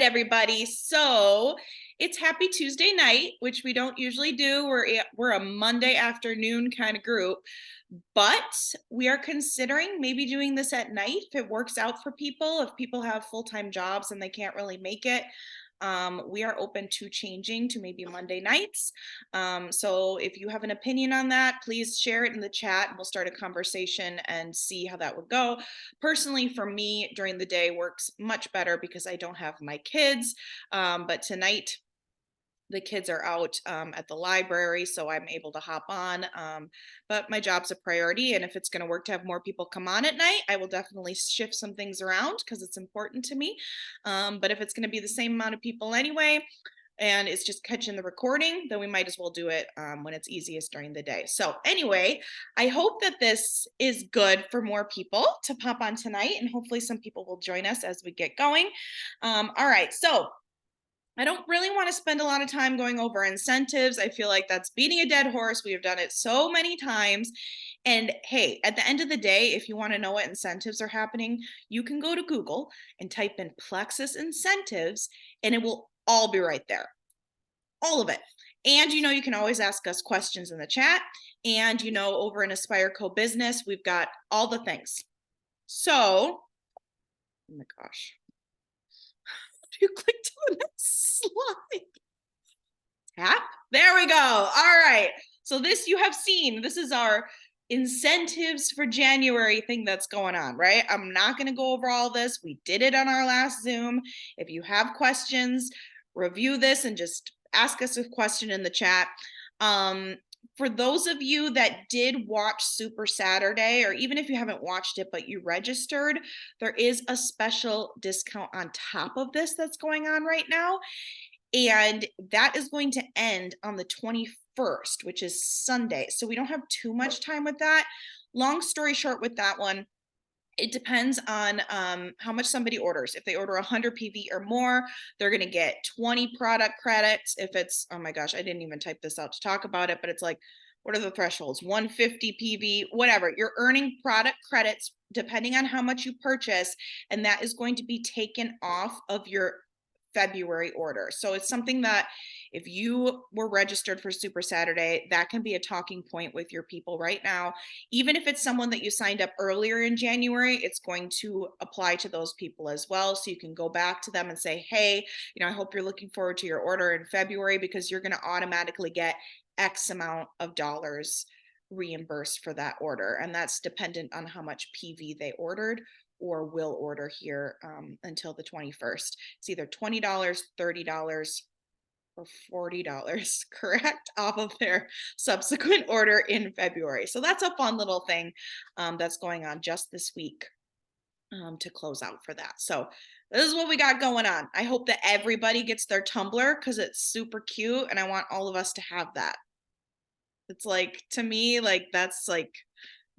right, everybody. So it's Happy Tuesday night, which we don't usually do. We're a Monday afternoon kind of group, but we are considering maybe doing this at night if it works out for people. If people have full-time jobs and they can't really make it, we are open to changing to maybe Monday nights. So if you have an opinion on that, please share it in the chat and we'll start a conversation and see how that would go. Personally, for me, during the day works much better because I don't have my kids. But tonight, the kids are out at the library, so I'm able to hop on. But my job's a priority, and if it's going to work to have more people come on at night, I will definitely shift some things around because it's important to me. But if it's going to be the same amount of people anyway, and it's just catching the recording, then we might as well do it when it's easiest during the day. So anyway, I hope that this is good for more people to pop on tonight, and hopefully some people will join us as we get going. All right, so I don't really want to spend a lot of time going over incentives. I feel like that's beating a dead horse. We have done it so many times. And hey, at the end of the day, if you want to know what incentives are happening, you can go to Google and type in Plexus incentives, and it will all be right there. All of it. And you can always ask us questions in the chat. And over in Aspire Co-Business, we've got all the things. So, oh my gosh. You click to the next slide. Tap. There we go. All right. So this you have seen. This is our incentives for January thing that's going on, right? I'm not going to go over all this. We did it on our last Zoom. If you have questions, review this and just ask us a question in the chat. For those of you that did watch Super Saturday, or even if you haven't watched it, but you registered, there is a special discount on top of this that's going on right now. And that is going to end on the 21st, which is Sunday. So we don't have too much time with that. Long story short with that one, it depends on how much somebody orders. If they order 100 PV or more, they're going to get 20 product credits. If it's, oh my gosh, I didn't even type this out to talk about it, but it's like, what are the thresholds? 150 PV, whatever. You're earning product credits depending on how much you purchase, and that is going to be taken off of your February order. So it's something that if you were registered for Super Saturday, that can be a talking point with your people right now. Even if it's someone that you signed up earlier in January, it's going to apply to those people as well. So you can go back to them and say, hey, I hope you're looking forward to your order in February because you're going to automatically get X amount of dollars reimbursed for that order. And that's dependent on how much PV they ordered or will order here until the 21st. It's either $20, $30, or $40, correct, off of their subsequent order in February. So that's a fun little thing that's going on just this week to close out for that. So this is what we got going on. I hope that everybody gets their tumbler because it's super cute and I want all of us to have that. It's like, to me, like that's like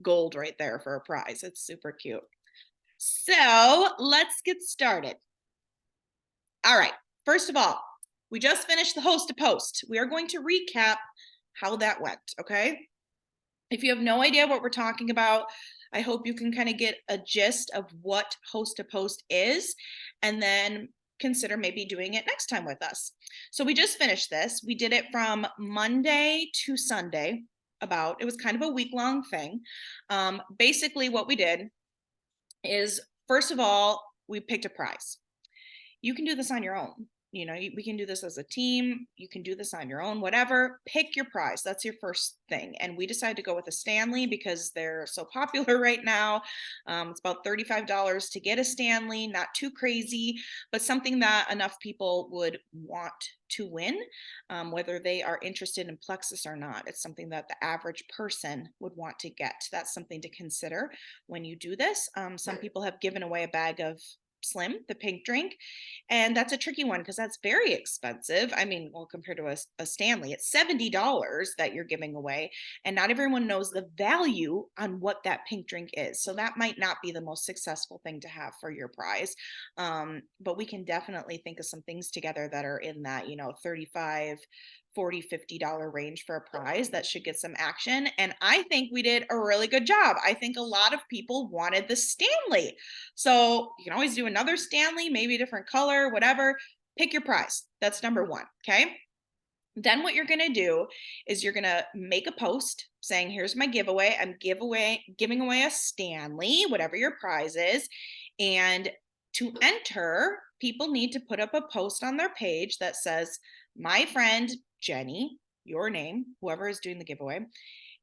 gold right there for a prize. It's super cute. So let's get started. All right, first of all, we just finished the host to post. We are going to recap how that went, okay? If you have no idea what we're talking about, I hope you can kind of get a gist of what host to post is, and then consider maybe doing it next time with us. So we just finished this. We did it from Monday to Sunday. It was kind of a week-long thing. Basically what we did is, first of all, we picked a prize. You can do this on your own. We can do this as a team. You can do this on your own, whatever. Pick your prize. That's your first thing. And we decided to go with a Stanley because they're so popular right now. It's about $35 to get a Stanley, not too crazy, but something that enough people would want to win, whether they are interested in Plexus or not. It's something that the average person would want to get. That's something to consider when you do this. Some people have given away a bag of Slim, the pink drink, and that's a tricky one because that's very expensive. I mean, well, compared to a Stanley, it's $70 that you're giving away, and not everyone knows the value on what that pink drink is. So that might not be the most successful thing to have for your prize. But we can definitely think of some things together that are in that, 35, $40, $50 range for a prize that should get some action. And I think we did a really good job. I think a lot of people wanted the Stanley. So you can always do another Stanley, maybe a different color, whatever. Pick your prize. That's number one. Okay. Then what you're going to do is you're going to make a post saying, here's my giveaway. I'm giving away a Stanley, whatever your prize is. And to enter, people need to put up a post on their page that says, my friend Jenny, your name, whoever is doing the giveaway,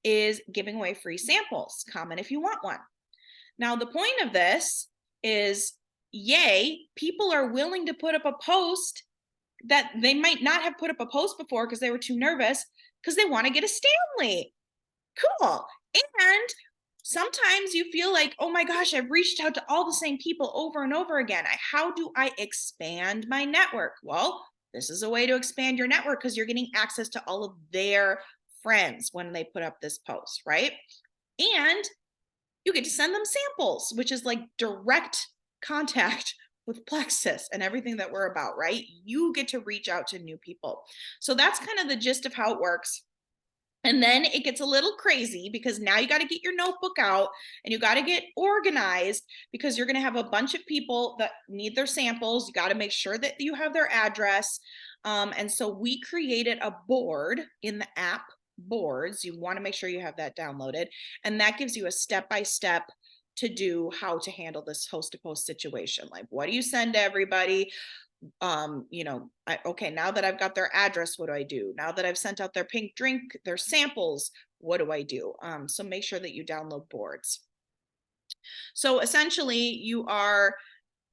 is giving away free samples. Comment if you want one. Now, the point of this is, yay, people are willing to put up a post that they might not have put up a post before because they were too nervous because they want to get a Stanley. Cool. And sometimes you feel like, oh my gosh, I've reached out to all the same people over and over again. How do I expand my network? Well, this is a way to expand your network because you're getting access to all of their friends when they put up this post, right? And you get to send them samples, which is like direct contact with Plexus and everything that we're about, right? You get to reach out to new people. So that's kind of the gist of how it works. And then it gets a little crazy because now you got to get your notebook out and you got to get organized because you're going to have a bunch of people that need their samples. You got to make sure that you have their address. And so we created a board in the app Boards. You want to make sure you have that downloaded. And that gives you a step-by-step to do how to handle this host to post situation. Like, what do you send to everybody? Okay, now that I've got their address, what do I do? Now that I've sent out their pink drink, their samples, what do I do? So make sure that you download Boards. So essentially you are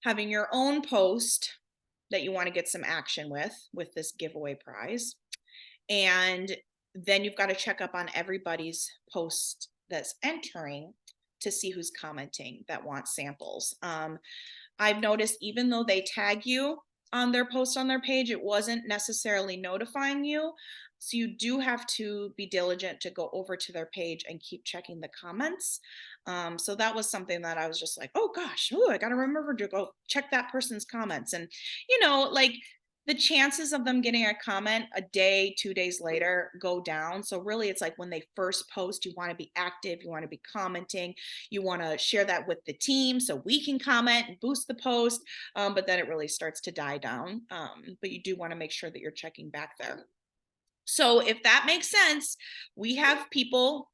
having your own post that you want to get some action with this giveaway prize. And then you've got to check up on everybody's post that's entering to see who's commenting that wants samples. I've noticed even though they tag you on their post on their page, it wasn't necessarily notifying you. So you do have to be diligent to go over to their page and keep checking the comments. So that was something that I was just like, oh gosh, I got to remember to go check that person's comments. And, like the chances of them getting a comment a day, 2 days later go down. So really it's like when they first post, you want to be active, you want to be commenting, you want to share that with the team so we can comment and boost the post. But then it really starts to die down. But you do want to make sure that you're checking back there. So if that makes sense, we have people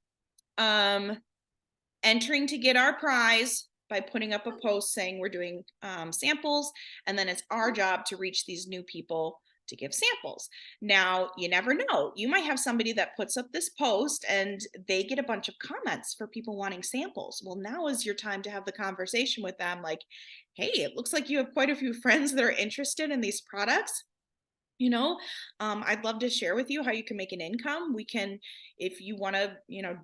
entering to get our prize by putting up a post saying we're doing samples, and then it's our job to reach these new people to give samples. Now, you never know. You might have somebody that puts up this post and they get a bunch of comments for people wanting samples. Well, now is your time to have the conversation with them like, hey, it looks like you have quite a few friends that are interested in these products. I'd love to share with you how you can make an income. We can, if you want to,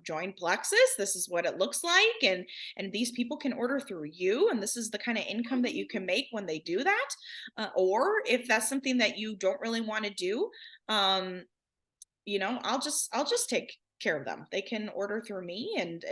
join Plexus, this is what it looks like. And these people can order through you. And this is the kind of income that you can make when they do that. Or if that's something that you don't really want to do, I'll just take care of them. They can order through me and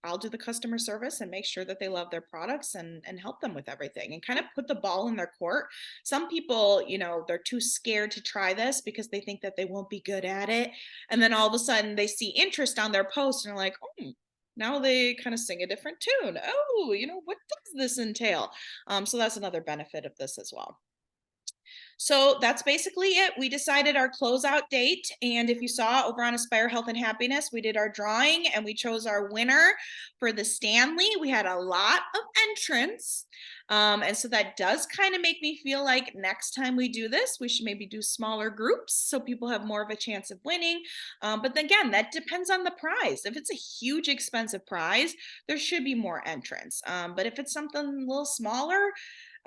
I'll do the customer service and make sure that they love their products and help them with everything and kind of put the ball in their court. Some people, they're too scared to try this because they think that they won't be good at it. And then all of a sudden they see interest on their post and are like, oh, now they kind of sing a different tune. Oh, what does this entail? So that's another benefit of this as well. So that's basically it. We decided our closeout date. And if you saw over on Aspire Health and Happiness, we did our drawing and we chose our winner for the Stanley. We had a lot of entrants. And so that does kind of make me feel like next time we do this, we should maybe do smaller groups so people have more of a chance of winning. But again, that depends on the prize. If it's a huge expensive prize, there should be more entrants. But if it's something a little smaller,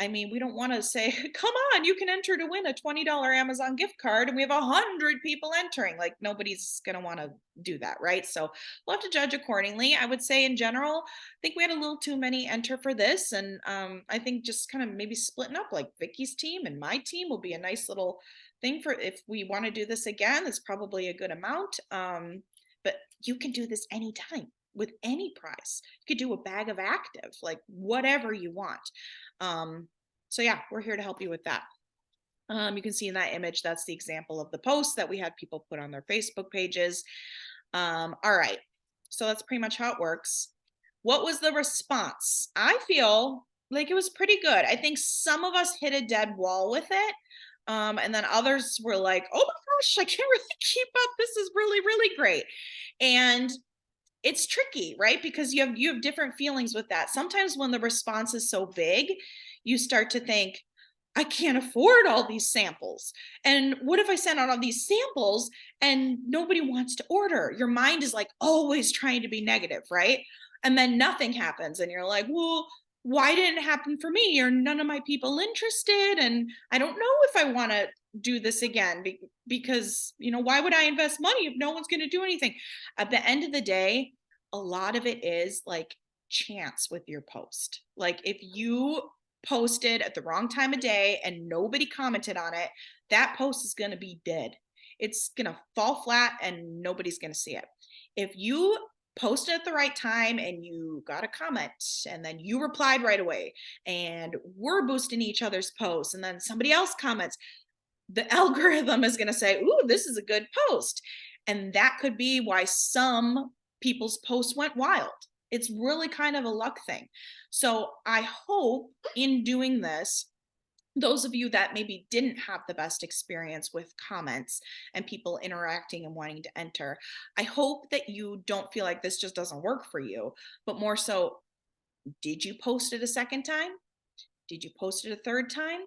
we don't want to say, come on, you can enter to win a $20 Amazon gift card and we have 100 people entering. Like nobody's going to want to do that, right? So we'll have to judge accordingly. I would say in general, I think we had a little too many enter for this. And I think just kind of maybe splitting up like Vicky's team and my team will be a nice little thing for if we want to do this again. It's probably a good amount. But you can do this anytime with any prize. You could do a bag of active, like whatever you want. So yeah, we're here to help you with that. You can see in that image, that's the example of the post that we had people put on their Facebook pages. All right. So that's pretty much how it works. What was the response? I feel like it was pretty good. I think some of us hit a dead wall with it. And then others were like, oh my gosh, I can't really keep up. This is really, really great. And it's tricky, right? Because you have different feelings with that. Sometimes when the response is so big, you start to think, I can't afford all these samples. And what if I send out all these samples and nobody wants to order? Your mind is like always trying to be negative, right? And then nothing happens and you're like, well, why didn't it happen for me? Are none of my people interested? And I don't know if I want to do this again because, why would I invest money if no one's going to do anything? At the end of the day, a lot of it is like chance with your post. Like if you posted at the wrong time of day and nobody commented on it, that post is going to be dead. It's going to fall flat and nobody's going to see it. If you posted at the right time and you got a comment and then you replied right away and we're boosting each other's posts and then somebody else comments, the algorithm is going to say, ooh, this is a good post. And that could be why some people's posts went wild. It's really kind of a luck thing. So I hope in doing this, those of you that maybe didn't have the best experience with comments and people interacting and wanting to enter, I hope that you don't feel like this just doesn't work for you, but more so, did you post it a second time? Did you post it a third time?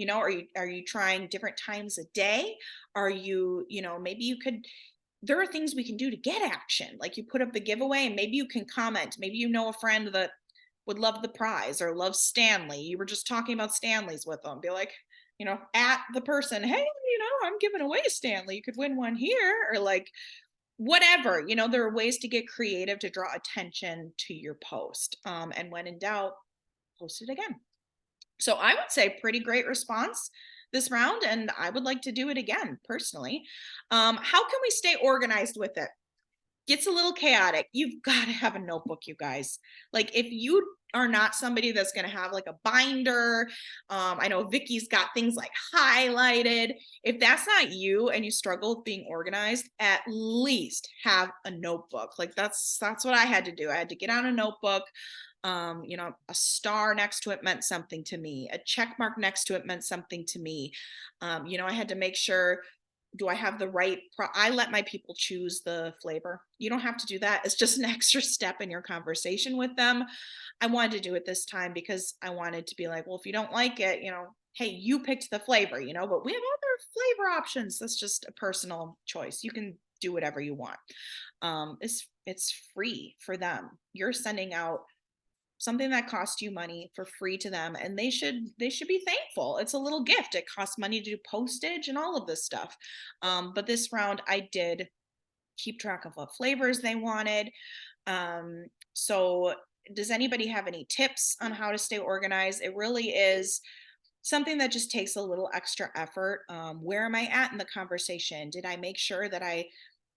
Are you trying different times a day? Are you, maybe you could, there are things we can do to get action. Like you put up the giveaway and maybe you can comment. Maybe you know a friend that would love the prize or loves Stanley. You were just talking about Stanleys with them. Be like, at the person, hey, I'm giving away a Stanley. You could win one here, or like whatever. There are ways to get creative to draw attention to your post. And when in doubt, post it again. So I would say pretty great response this round, and I would like to do it again personally. How can we stay organized with it? Gets a little chaotic. You've got to have a notebook, you guys. Like if you are not somebody that's going to have like a binder, I know Vicky's got things like highlighted. If that's not you and you struggle with being organized, at least have a notebook. Like that's what I had to do. I had to get on a notebook. A star next to it meant something to me. A check mark next to it meant something to me. I had to make sure, do I have the right I let my people choose the flavor. You don't have to do that. It's just an extra step in your conversation with them. I wanted to do it this time because I wanted to be like, well, if you don't like it, hey, you picked the flavor, but we have other flavor options. That's just a personal choice. You can do whatever you want. It's free for them. You're sending out something that costs you money for free to them, and they should be thankful. It's a little gift. It costs money to do postage and all of this stuff, but this round I did keep track of what flavors they wanted. So does anybody have any tips on how to stay organized? It really is something that just takes a little extra effort. Where am I at in the conversation? Did I make sure that I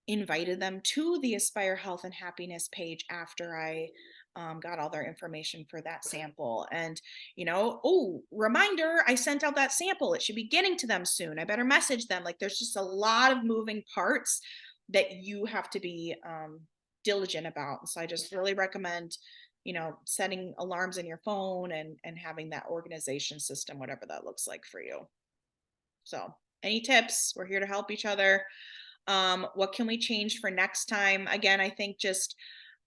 invited them to the Aspire Health and Happiness page after I got all their information for that sample? And, oh, reminder, I sent out that sample. It should be getting to them soon. I better message them. Like there's just a lot of moving parts that you have to be diligent about. So I just really recommend, setting alarms in your phone and having that organization system, whatever that looks like for you. So any tips? We're here to help each other. What can we change for next time? Again, I think just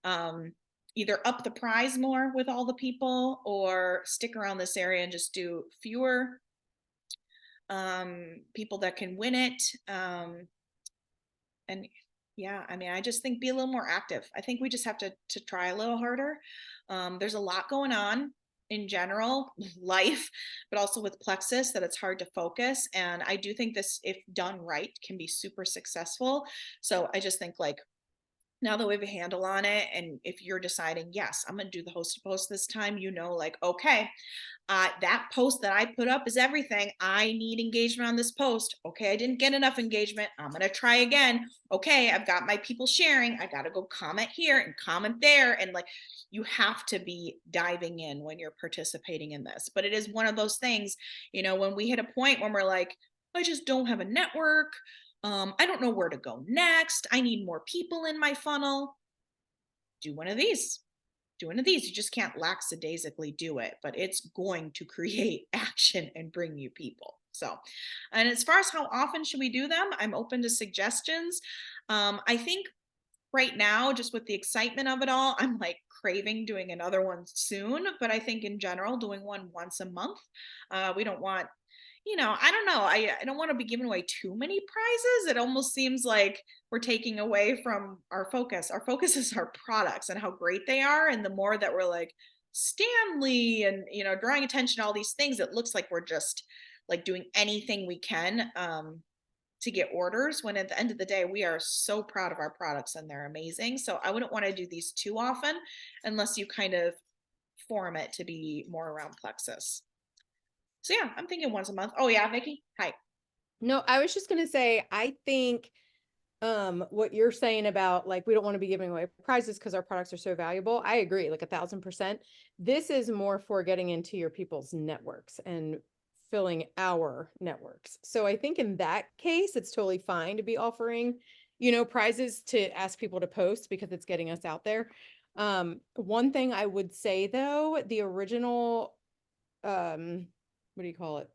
either up the prize more with all the people or stick around this area and just do fewer people that can win it. And yeah, I mean, I just think be a little more active. I think we just have to try a little harder. There's a lot going on in general life, but also with Plexus, that it's hard to focus. And I do think this, if done right, can be super successful. So I just think like Now that we have a handle on it, and if you're deciding, yes, I'm going to do the host to post this time, like, okay, that post that I put up is everything. I need engagement on this post. Okay, I didn't get enough engagement. I'm going to try again. Okay, I've got my people sharing. I got to go comment here and comment there. And like, you have to be diving in when you're participating in this. But it is one of those things, when we hit a point when we're like, I just don't have a network. I don't know where to go next. I need more people in my funnel. Do one of these. Do one of these. You just can't lackadaisically do it, but it's going to create action and bring you people. So, and as far as how often should we do them, I'm open to suggestions. I think right now, just with the excitement of it all, I'm like craving doing another one soon. But I think in general, doing one once a month. We don't want, I don't know. I don't want to be giving away too many prizes. It almost seems like we're taking away from our focus. Our focus is our products and how great they are. And the more that we're like Stanley and, drawing attention to all these things, it looks like we're just like doing anything we can to get orders, when at the end of the day, we are so proud of our products and they're amazing. So I wouldn't want to do these too often unless you kind of form it to be more around Plexus. So yeah, I'm thinking once a month. Oh yeah, Vicky. Hi. No, I was just gonna say, I think what you're saying about like we don't want to be giving away prizes because our products are so valuable. I agree, like 1,000%. This is more for getting into your people's networks and filling our networks. So I think in that case, it's totally fine to be offering, prizes to ask people to post because it's getting us out there. One thing I would say though, the original what do you call it?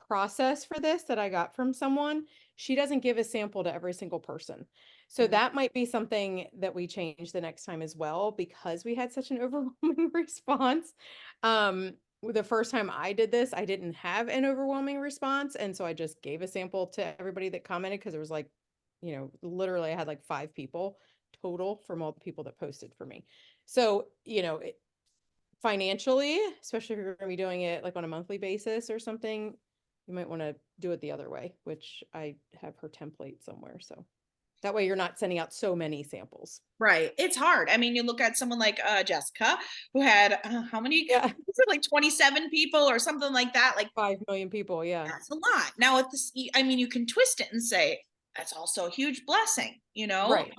Process for this that I got from someone, she doesn't give a sample to every single person. So Mm. that might be something that we change the next time as well, because we had such an overwhelming response. The first time I did this, I didn't have an overwhelming response. And so I just gave a sample to everybody that commented because it was like, literally I had like 5 people total from all the people that posted for me. So, financially, especially if you're going to be doing it like on a monthly basis or something, you might want to do it the other way, which I have her template somewhere. So that way you're not sending out so many samples. Right. It's hard. I mean, you look at someone like Jessica, who had how many? Yeah. Was it like 27 people or something like that? Like 5 million people. Yeah. that's a lot. Now, with this, I mean, you can twist it and say that's also a huge blessing, Right.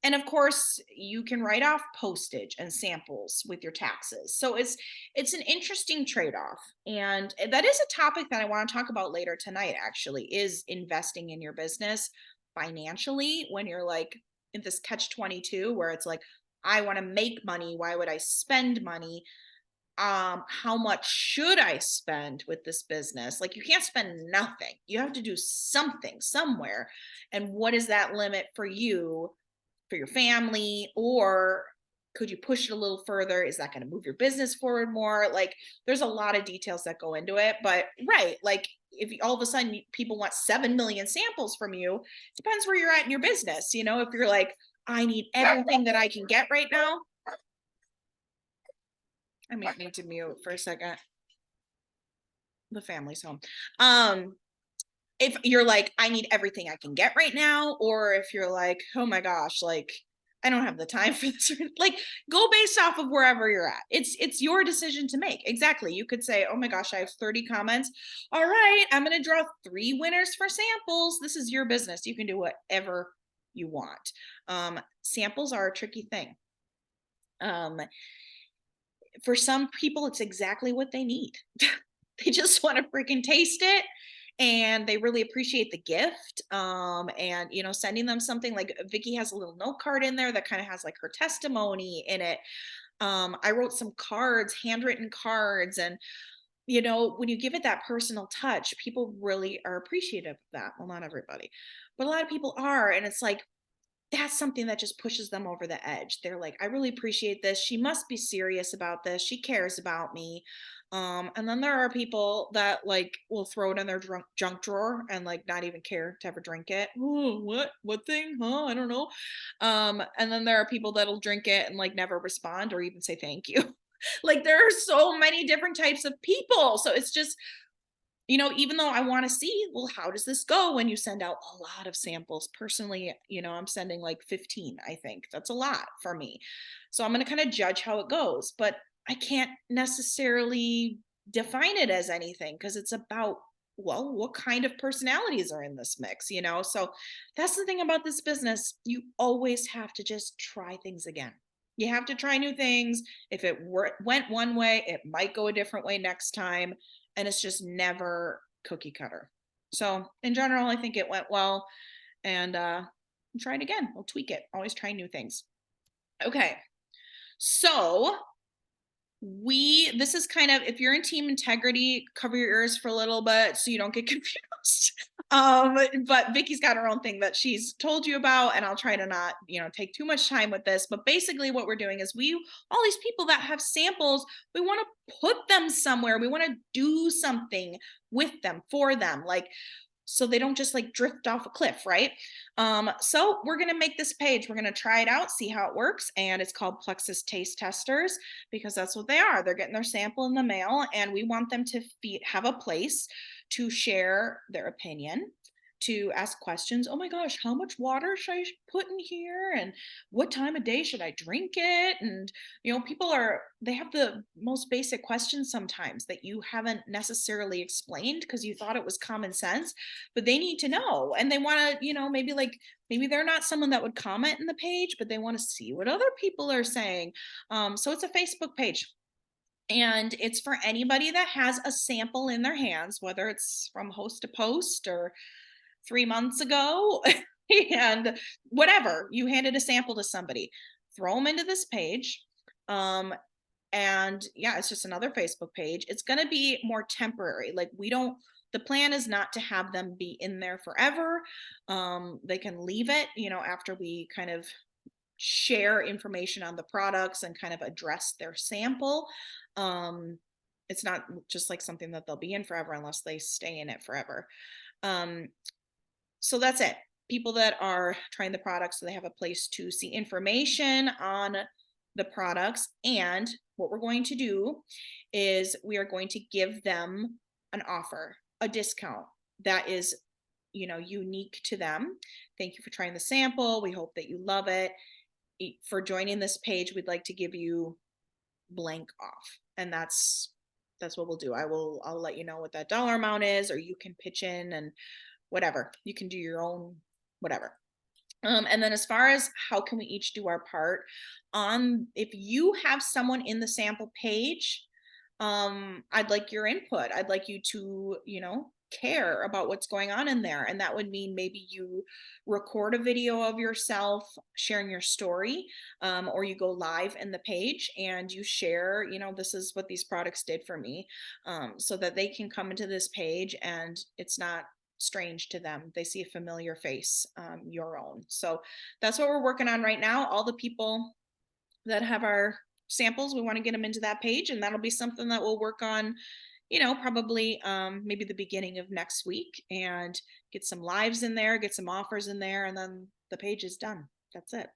And of course, you can write off postage and samples with your taxes. So it's an interesting trade-off. And that is a topic that I want to talk about later tonight, actually, is investing in your business financially when you're like in this catch 22 where it's like, I want to make money. Why would I spend money? How much should I spend with this business? Like, you can't spend nothing. You have to do something somewhere. And what is that limit for you, for your family? Or could you push it a little further? Is that going to move your business forward more? Like, there's a lot of details that go into it. But right, like, if all of a sudden people want 7 million samples from you, it depends where you're at in your business. If you're like, I need everything that I can get right now, I might need to mute for a second. The family's home. If you're like, I need everything I can get right now, or if you're like, oh my gosh, like, I don't have the time for this, like, go based off of wherever you're at. It's your decision to make. Exactly. You could say, oh my gosh, I have 30 comments. All right, I'm gonna draw 3 winners for samples. This is your business. You can do whatever you want. Samples are a tricky thing. For some people, it's exactly what they need. They just want to freaking taste it, and they really appreciate the gift. And sending them something like Vicky has a little note card in there that kind of has like her testimony in it. I wrote some cards, handwritten cards, and when you give it that personal touch, people really are appreciative of that. Well, not everybody, but a lot of people are. And it's like, that's something that just pushes them over the edge. They're like, I really appreciate this. She must be serious about this. She cares about me. And then there are people that like will throw it in their junk drawer and like not even care to ever drink it. Oh, what thing? Huh? I don't know. And then there are people that'll drink it and like never respond or even say thank you. Like, there are so many different types of people. So it's just even though I want to see, well, how does this go when you send out a lot of samples? Personally, I'm sending like 15, I think. That's a lot for me. So I'm going to kind of judge how it goes, but I can't necessarily define it as anything because it's about, well, what kind of personalities are in this mix? So that's the thing about this business. You always have to just try things again. You have to try new things. If it went one way, it might go a different way next time, and it's just never cookie cutter. So in general, I think it went well, and try it again. We'll tweak it. Always try new things. Okay, so this is kind of, if you're in team integrity, cover your ears for a little bit so you don't get confused. But Vicky's got her own thing that she's told you about, and I'll try to not, take too much time with this. But basically, what we're doing is all these people that have samples, we want to put them somewhere. We want to do something with them, for them, like, so they don't just like drift off a cliff, right? So we're going to make this page. We're going to try it out, see how it works. And it's called Plexus Taste Testers because that's what they are. They're getting their sample in the mail, and we want them to have a place to share their opinion, to ask questions. Oh my gosh, how much water should I put in here? And what time of day should I drink it? And, they have the most basic questions sometimes that you haven't necessarily explained because you thought it was common sense, but they need to know. And they want to, maybe they're not someone that would comment in the page, but they want to see what other people are saying. So it's a Facebook page. And it's for anybody that has a sample in their hands, whether it's from host to post or 3 months ago, and whatever, you handed a sample to somebody, throw them into this page. And yeah, it's just another Facebook page. It's going to be more temporary. Like, the plan is not to have them be in there forever. They can leave it, after we kind of share information on the products and kind of address their sample. It's not just like something that they'll be in forever unless they stay in it forever. So that's it. People that are trying the products, so they have a place to see information on the products. And what we're going to do is we are going to give them an offer, a discount that is, unique to them. Thank you for trying the sample. We hope that you love it. For joining this page, we'd like to give you blank off. And that's what we'll do. I'll let you know what that dollar amount is, or you can pitch in and whatever. You can do your own whatever. And then as far as how can we each do our part, if you have someone in the sample page, I'd like your input. I'd like you to, care about what's going on in there. And that would mean maybe you record a video of yourself sharing your story, or you go live in the page and you share, this is what these products did for me, so that they can come into this page and it's not strange to them. They see a familiar face, your own. So that's what we're working on right now. All the people that have our samples, we want to get them into that page, and that'll be something that we'll work on, probably maybe the beginning of next week, and get some lives in there, get some offers in there, and then the page is done. That's it.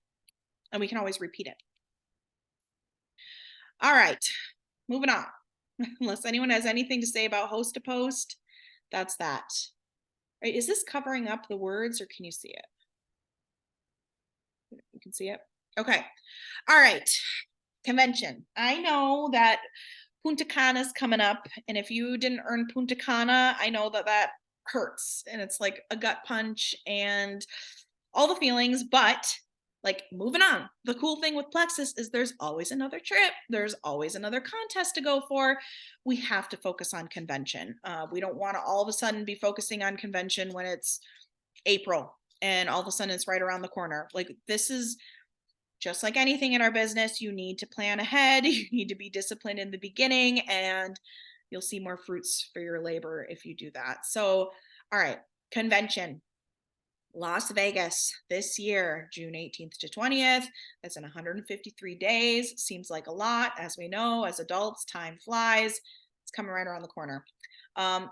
And we can always repeat it. All right, moving on. Unless anyone has anything to say about host to post, that's that. Right, is this covering up the words, or can you see it? You can see it? Okay. All right. Convention. I know that Punta Cana is coming up, and if you didn't earn Punta Cana, I know that hurts, and it's like a gut punch and all the feelings, but like, moving on. The cool thing with Plexus is there's always another trip. There's always another contest to go for. We have to focus on convention. We don't want to all of a sudden be focusing on convention when it's April and all of a sudden it's right around the corner. Like, this is just like anything in our business. You need to plan ahead. You need to be disciplined in the beginning, and you'll see more fruits for your labor if you do that. So, all right, convention. Las Vegas this year, June 18th to 20th. That's in 153 days. Seems like a lot. As we know, as adults, time flies. It's coming right around the corner.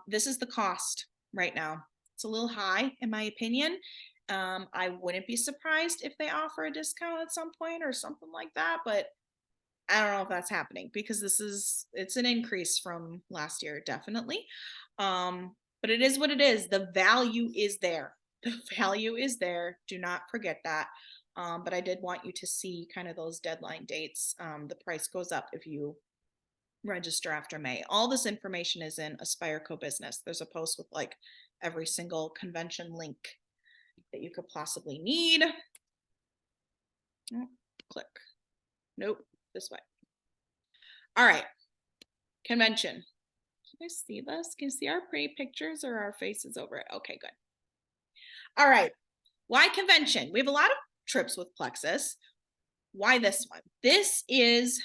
This is the cost right now. It's a little high, in my opinion. I wouldn't be surprised if they offer a discount at some point or something like that, but I don't know if that's happening because it's an increase from last year, definitely. But it is what it is. The value is there. The value is there. Do not forget that. But I did want you to see kind of those deadline dates. The price goes up if you register after May. All this information is in Aspire Co-Business. There's a post with like every single convention link that you could possibly need. Oh, click. Nope, this way. All right, convention. Can you see this? Can you see our pretty pictures or our faces over it? Okay, good. All right, why convention? We have a lot of trips with Plexus. Why this one? This is,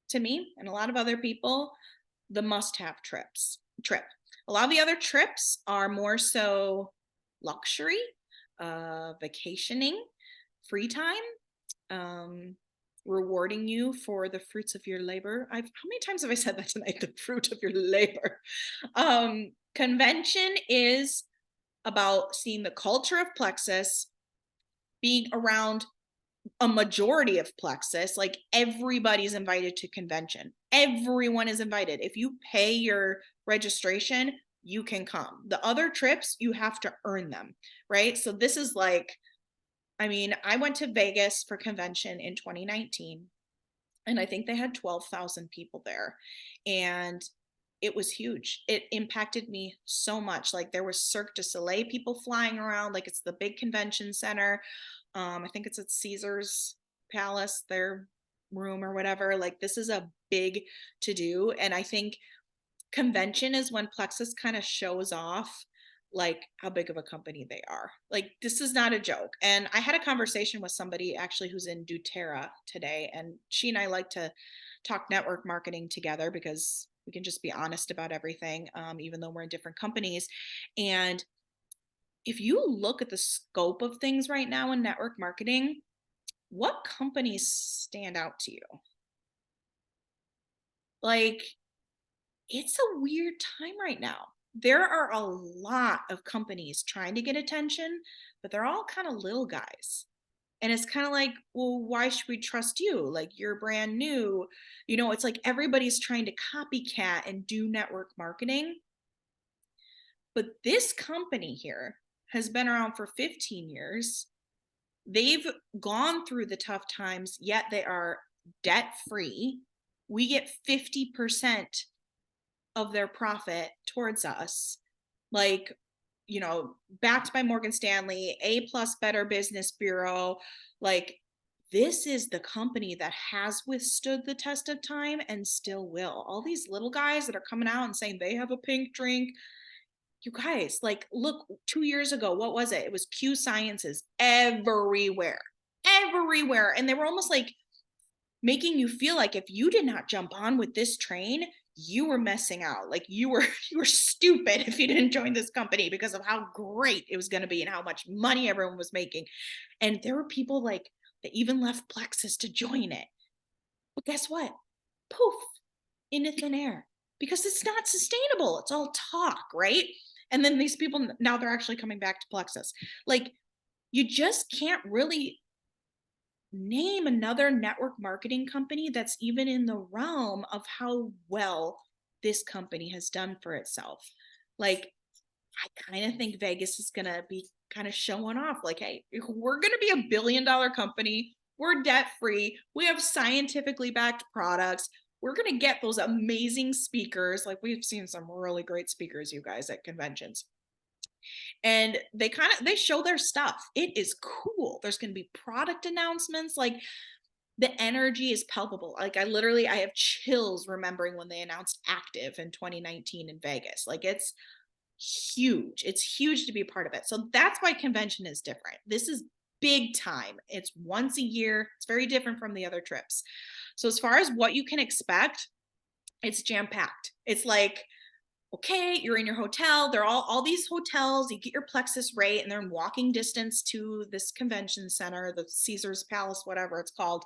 to me and a lot of other people, the must-have trip. A lot of the other trips are more so luxury, vacationing, free time, rewarding you for the fruits of your labor. How many times have I said that tonight? The fruit of your labor. Convention is about seeing the culture of Plexus, being around a majority of Plexus. Like everybody's invited to convention. Everyone is invited. If you pay your registration, you can come. The other trips, you have to earn them, right? So this is like, I mean, I went to Vegas for convention in 2019, and I think they had 12,000 people there. And it was huge. It impacted me so much. Like there was Cirque du Soleil people flying around, like it's the big convention center. I think it's at Caesar's Palace, their room or whatever. Like this is a big to do. And I think convention is when Plexus kind of shows off like how big of a company they are. Like this is not a joke. And I had a conversation with somebody actually who's in doTERRA today, and she and I like to talk network marketing together because we can just be honest about everything, even though we're in different companies. And if you look at the scope of things right now in network marketing, what companies stand out to you? Like it's a weird time right now. There are a lot of companies trying to get attention, but they're all kind of little guys. And it's kind of like, well, why should we trust you? Like you're brand new. You know, it's like everybody's trying to copycat and do network marketing. But this company here has been around for 15 years. They've gone through the tough times, yet they are debt free. We get 50% of their profit towards us. Like, you know, backed by Morgan Stanley, A plus Better Business Bureau. Like, this is the company that has withstood the test of time and still will. All these little guys that are coming out and saying they have a pink drink. You guys, like, look, 2 years ago, what was it? It was Q Sciences everywhere, everywhere. And they were almost like making you feel like if you did not jump on with this train, you were messing out. Like you were you were stupid if you didn't join this company because of how great it was going to be and how much money everyone was making. And there were people like that even left Plexus to join it. But guess what? Poof, into thin air because it's not sustainable. It's all talk, right? And then these people now they're actually coming back to Plexus. Like you just can't really name another network marketing company that's even in the realm of how well this company has done for itself. Like, I kind of think Vegas is going to be kind of showing off like, hey, we're going to be $1 billion company. We're debt free. We have scientifically backed products. We're going to get those amazing speakers. Like, we've seen some really great speakers, you guys, at conventions, and they show their stuff. It is cool. There's going to be product announcements. Like the energy is palpable. Like I have chills remembering when they announced Active in 2019 in Vegas. Like it's huge. It's huge to be a part of it. So that's why convention is different. This is big time. It's once a year. It's very different from the other trips. So as far as what you can expect, it's jam packed. It's like, okay, you're in your hotel. They're all these hotels. You get your Plexus rate, and they're in walking distance to this convention center, the Caesar's Palace, whatever it's called.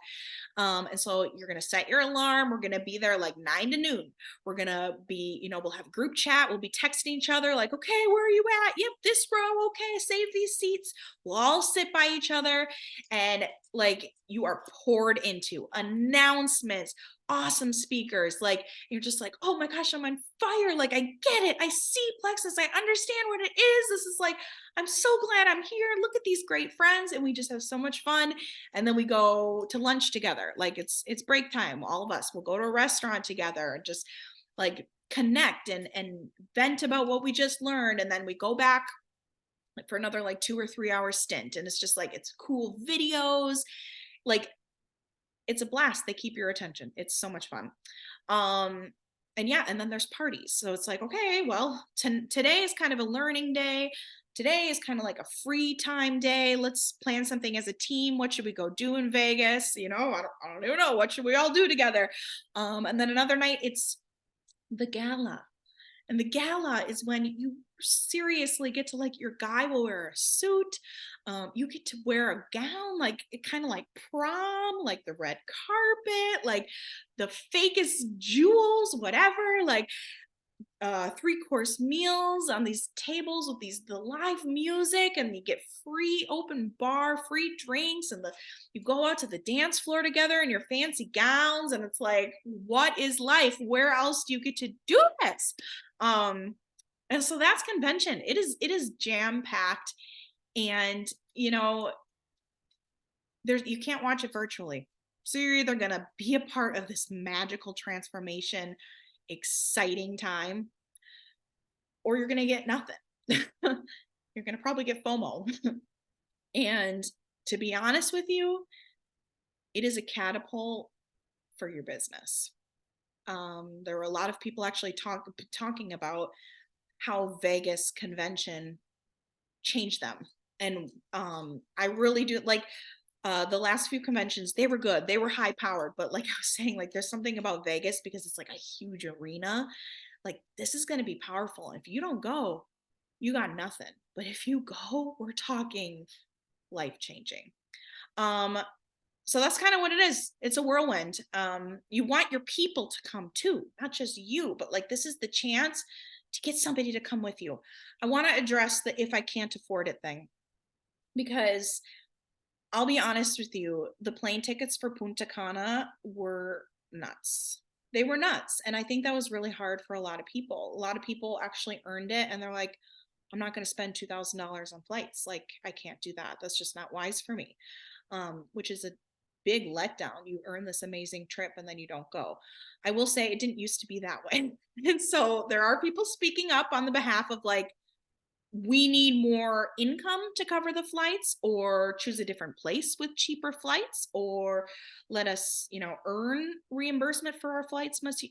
And so you're going to set your alarm. We're going to be there like 9 to noon. We're going to be, we'll have group chat. We'll be texting each other like, okay, where are you at? Yep, this row. Okay, save these seats. We'll all sit by each other. And like you are poured into announcements, awesome speakers. Like you're just like, oh my gosh, I'm on fire. Like I get it. I see Plexus. I understand what it is. This is like, I'm so glad I'm here. Look at these great friends. And we just have so much fun. And then we go to lunch together. Like it's break time. All of us will go to a restaurant together and just like connect and vent about what we just learned. And then we go back for another like 2 or 3 hour stint. And it's just like, it's cool videos. Like it's a blast. They keep your attention. It's so much fun. Um, and yeah, and then there's parties. So it's like, okay, well, today is kind of a learning day. Today is kind of like a free time day. Let's plan something as a team. What should we go do in Vegas? I don't even know. What should we all do together? And then another night, it's the gala. And the gala is when you seriously get to like your guy will wear a suit. You get to wear a gown, like it kind of like prom, like the red carpet, like the fakest jewels, whatever. Like 3-course meals on these tables with the live music, and you get free open bar, free drinks, and you go out to the dance floor together in your fancy gowns, and it's like, what is life? Where else do you get to do this? um and so that's convention. It is jam packed, and there's you can't watch it virtually. So you're either going to be a part of this magical transformation, exciting time, or you're going to get nothing. You're going to probably get FOMO. And to be honest with you, it is a catapult for your business. There were a lot of people actually talking about how Vegas convention changed them. And I really do like the last few conventions. They were good. They were high powered. But like I was saying, like there's something about Vegas because it's like a huge arena. Like this is going to be powerful. If you don't go, you got nothing. But if you go, we're talking life changing. Um, so that's kind of what it is. It's a whirlwind. You want your people to come too, not just you, but like this is the chance to get somebody to come with you. I want to address the if I can't afford it thing, because I'll be honest with you, the plane tickets for Punta Cana were nuts. They were nuts. And I think that was really hard for a lot of people. A lot of people actually earned it and they're like, I'm not going to spend $2,000 on flights. Like, I can't do that. That's just not wise for me. Which is a big letdown. You earn this amazing trip and then you don't go. I will say it didn't used to be that way. And so there are people speaking up on the behalf of like, we need more income to cover the flights, or choose a different place with cheaper flights, or let us earn reimbursement for our flights much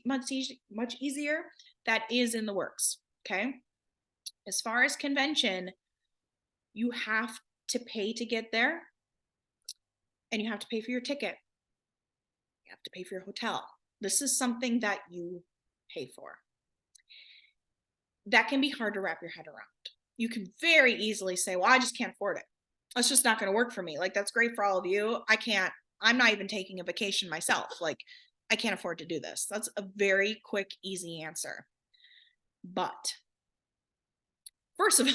easier. That is in the works. Okay, as far as convention, you have to pay to get there, and you have to pay for your ticket, you have to pay for your hotel. This is something that you pay for. That can be hard to wrap your head around. You can very easily say, well, I just can't afford it. That's just not going to work for me. Like, that's great for all of you. I can't, I'm not even taking a vacation myself. Like, I can't afford to do this. That's a very quick, easy answer. But first of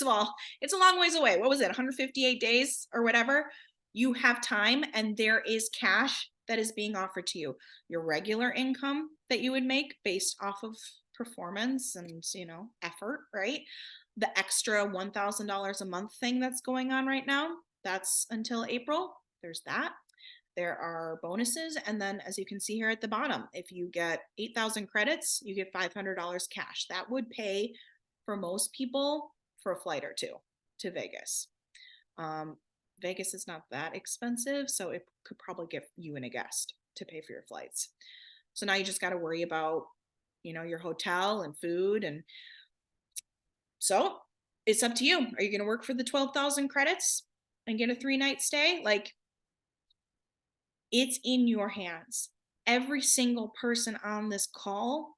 all, it's a long ways away. What was it? 158 days or whatever. You have time, and there is cash that is being offered to you. Your regular income that you would make based off of performance and effort, right? The extra $1,000 a month thing that's going on right now, that's until April. There's that. There are bonuses, and then as you can see here at the bottom, if you get 8,000 credits, you get $500 cash. That would pay for most people for a flight or two to Vegas. Vegas is not that expensive, so it could probably get you and a guest to pay for your flights. So now you just got to worry about your hotel and food. And so it's up to you. Are you going to work for the 12,000 credits and get a 3-night stay? Like, it's in your hands. Every single person on this call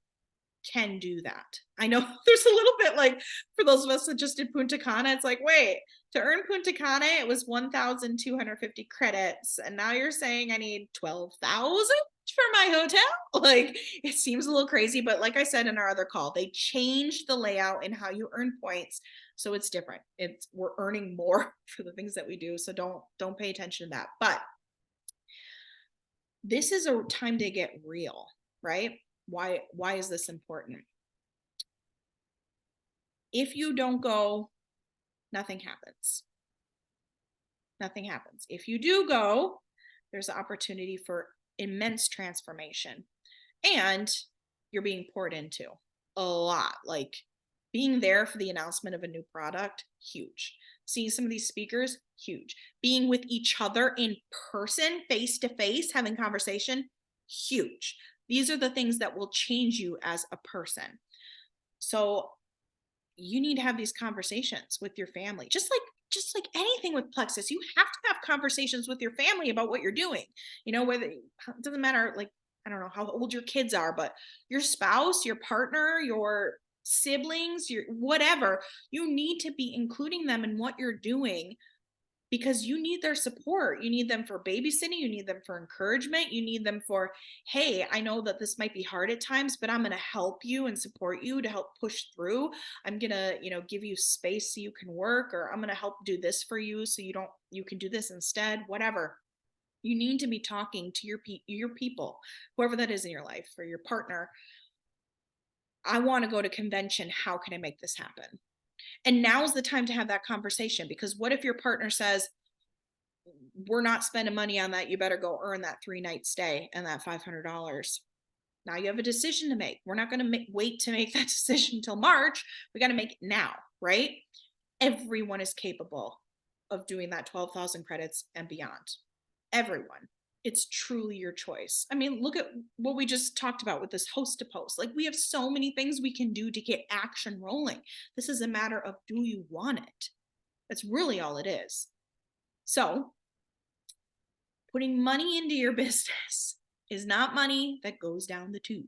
can do that. I know there's a little bit like, for those of us that just did Punta Cana, it's like, wait, to earn Punta Cana, it was 1,250 credits. And now you're saying I need 12,000 for my hotel? Like, it seems a little crazy, but like I said in our other call, they changed the layout and how you earn points. So it's different. We're earning more for the things that we do. So don't pay attention to that. But this is a time to get real, right? Why is this important? If you don't go, nothing happens. Nothing happens. If you do go, there's an opportunity for immense transformation. And you're being poured into a lot. Like being there for the announcement of a new product, huge. Seeing some of these speakers, huge. Being with each other in person, face to face, having conversation, huge. These are the things that will change you as a person. So you need to have these conversations with your family. Just like anything with Plexus, you have to have conversations with your family about what you're doing. Whether it doesn't matter, like, I don't know how old your kids are, but your spouse, your partner, your siblings, your whatever, you need to be including them in what you're doing because you need their support. You need them for babysitting, you need them for encouragement, you need them for, hey, I know that this might be hard at times, but I'm going to help you and support you to help push through. I'm going to, give you space so you can work, or I'm going to help do this for you so you can do this instead, whatever. You need to be talking to your people, whoever that is in your life, or your partner. I want to go to convention. How can I make this happen? And now's the time to have that conversation, because what if your partner says, we're not spending money on that. You better go earn that 3-night stay and that $500. Now you have a decision to make. We're not going to wait to make that decision until March. We got to make it now, right? Everyone is capable of doing that 12,000 credits and beyond. Everyone. It's truly your choice. I mean, look at what we just talked about with this host to post. Like, we have so many things we can do to get action rolling. This is a matter of, do you want it? That's really all it is. So, putting money into your business is not money that goes down the tube.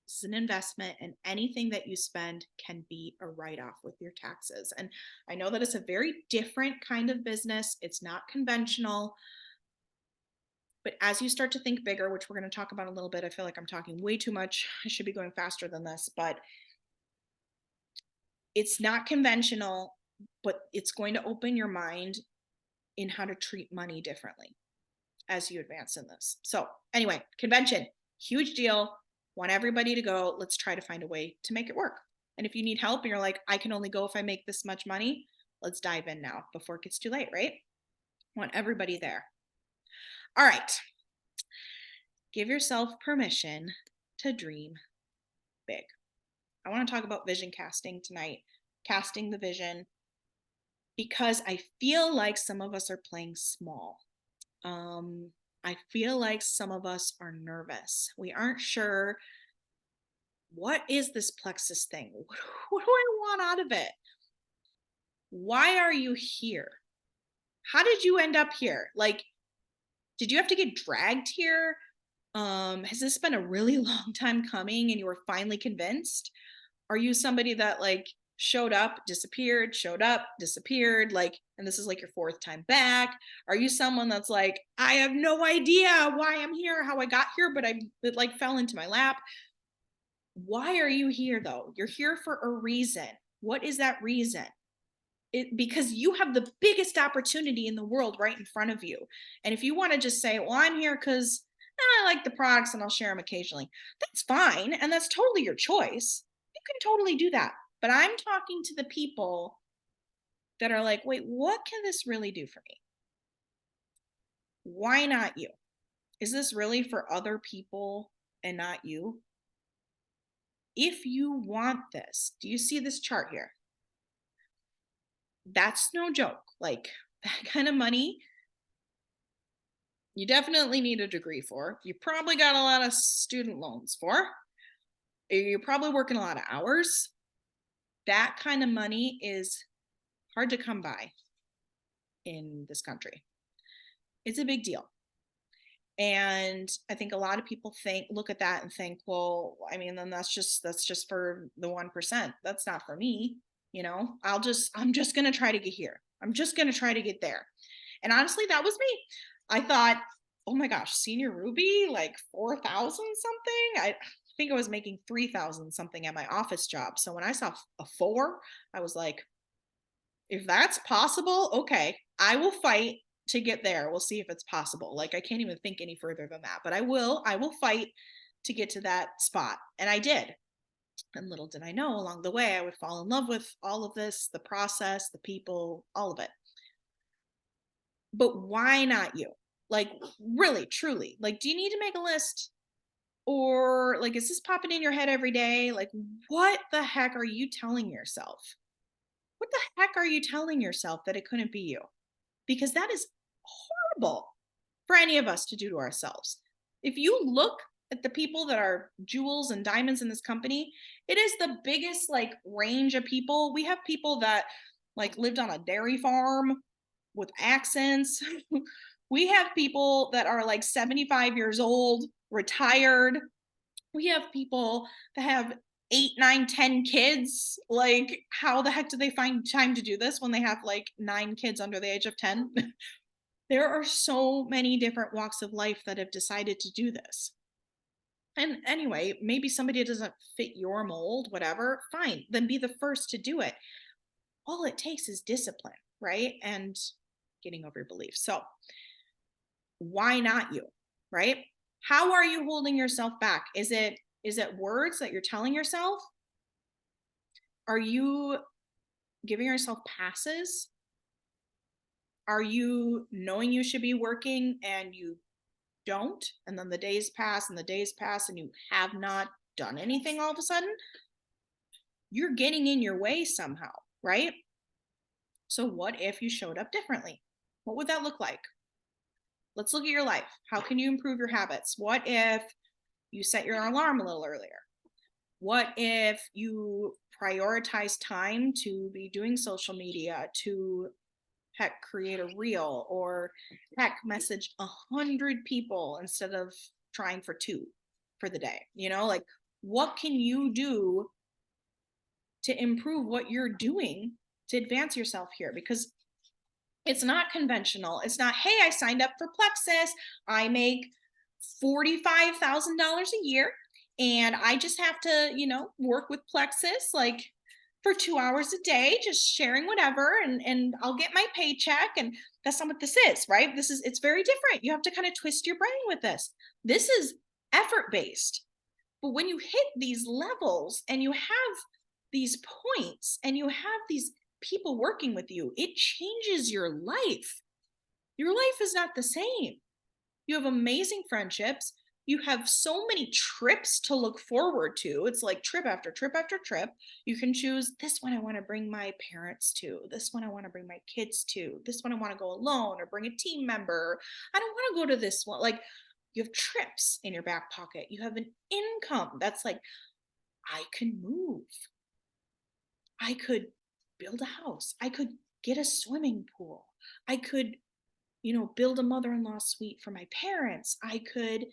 This is an investment, and anything that you spend can be a write-off with your taxes. And I know that it's a very different kind of business. It's not conventional. But as you start to think bigger, which we're going to talk about a little bit, I feel like I'm talking way too much. I should be going faster than this, but it's not conventional, but it's going to open your mind in how to treat money differently as you advance in this. So anyway, convention, huge deal. Want everybody to go. Let's try to find a way to make it work. And if you need help and you're like, I can only go if I make this much money, let's dive in now before it gets too late, right? Want everybody there. All right. Give yourself permission to dream big. I want to talk about vision casting tonight, casting the vision, because I feel like some of us are playing small. I feel like some of us are nervous. We aren't sure, what is this Plexus thing? What do I want out of it? Why are you here? How did you end up here? Like, did you have to get dragged here? Has this been a really long time coming and you were finally convinced? Are you somebody that like showed up, disappeared, showed up, disappeared, like, and this is like your fourth time back? Are you someone that's like, I have no idea why I'm here, how I got here, but it like fell into my lap? Why are you here though? You're here for a reason. What is that reason? Because you have the biggest opportunity in the world right in front of you. And if you want to just say, well, I'm here because I like the products and I'll share them occasionally, that's fine. And that's totally your choice. You can totally do that. But I'm talking to the people that are like, wait, what can this really do for me? Why not you? Is this really for other people and not you? If you want this, do you see this chart here? That's no joke. Like, that kind of money, you definitely need a degree for. You probably got a lot of student loans for. You're probably working a lot of hours. That kind of money is hard to come by in this country. It's a big deal. And I think a lot of people look at that and think, well, I mean, then that's just for the 1%. That's not for me. I'm just going to try to get here. I'm just going to try to get there. And honestly, that was me. I thought, oh my gosh, senior Ruby, like 4,000 something. I think I was making 3,000 something at my office job. So when I saw a 4, I was like, if that's possible, okay, I will fight to get there. We'll see if it's possible. Like I can't even think any further than that, but I will fight to get to that spot. And I did. And little did I know along the way I would fall in love with all of this, the process, the people, all of it. But why not you? Like really, truly. Like do you need to make a list? Or like is this popping in your head every day? Like what the heck are you telling yourself? What the heck are you telling yourself that it couldn't be you? Because that is horrible for any of us to do to ourselves. If you look at the people that are jewels and diamonds in this company, it is the biggest like range of people. We have people that like lived on a dairy farm with accents. We have people that are like 75 years old, retired. We have people that have 8, 9, 10 kids. Like, how the heck do they find time to do this when they have like 9 kids under the age of 10? There are so many different walks of life that have decided to do this. And anyway, maybe somebody doesn't fit your mold, whatever, fine, then be the first to do it. All it takes is discipline, right? And getting over your beliefs. So, why not you, right? How are you holding yourself back? Is it words that you're telling yourself? Are you giving yourself passes? Are you knowing you should be working and you don't? And then the days pass and the days pass and you have not done anything all of a sudden? You're getting in your way somehow, right? So, what if you showed up differently? What would that look like? Let's look at your life. How can you improve your habits? What if you set your alarm a little earlier? What if you prioritize time to be doing social media, to heck create a reel, or heck message 100 people instead of trying for 2 for the day? Like what can you do to improve what you're doing to advance yourself here? Because it's not conventional. It's not, hey, I signed up for Plexus. I make $45,000 a year and I just have to, work with Plexus like for 2 hours a day, just sharing whatever, and I'll get my paycheck. And that's not what this is, right? It's very different. You have to kind of twist your brain with this. This is effort based. But when you hit these levels and you have these points and you have these people working with you, it changes your life. Your life is not the same. You have amazing friendships. You have so many trips to look forward to. It's like trip after trip after trip. You can choose this one I want to bring my parents to. This one I want to bring my kids to. This one I want to go alone or bring a team member. I don't want to go to this one. Like you have trips in your back pocket. You have an income that's like, I can move. I could build a house. I could get a swimming pool. I could, build a mother-in-law suite for my parents. I could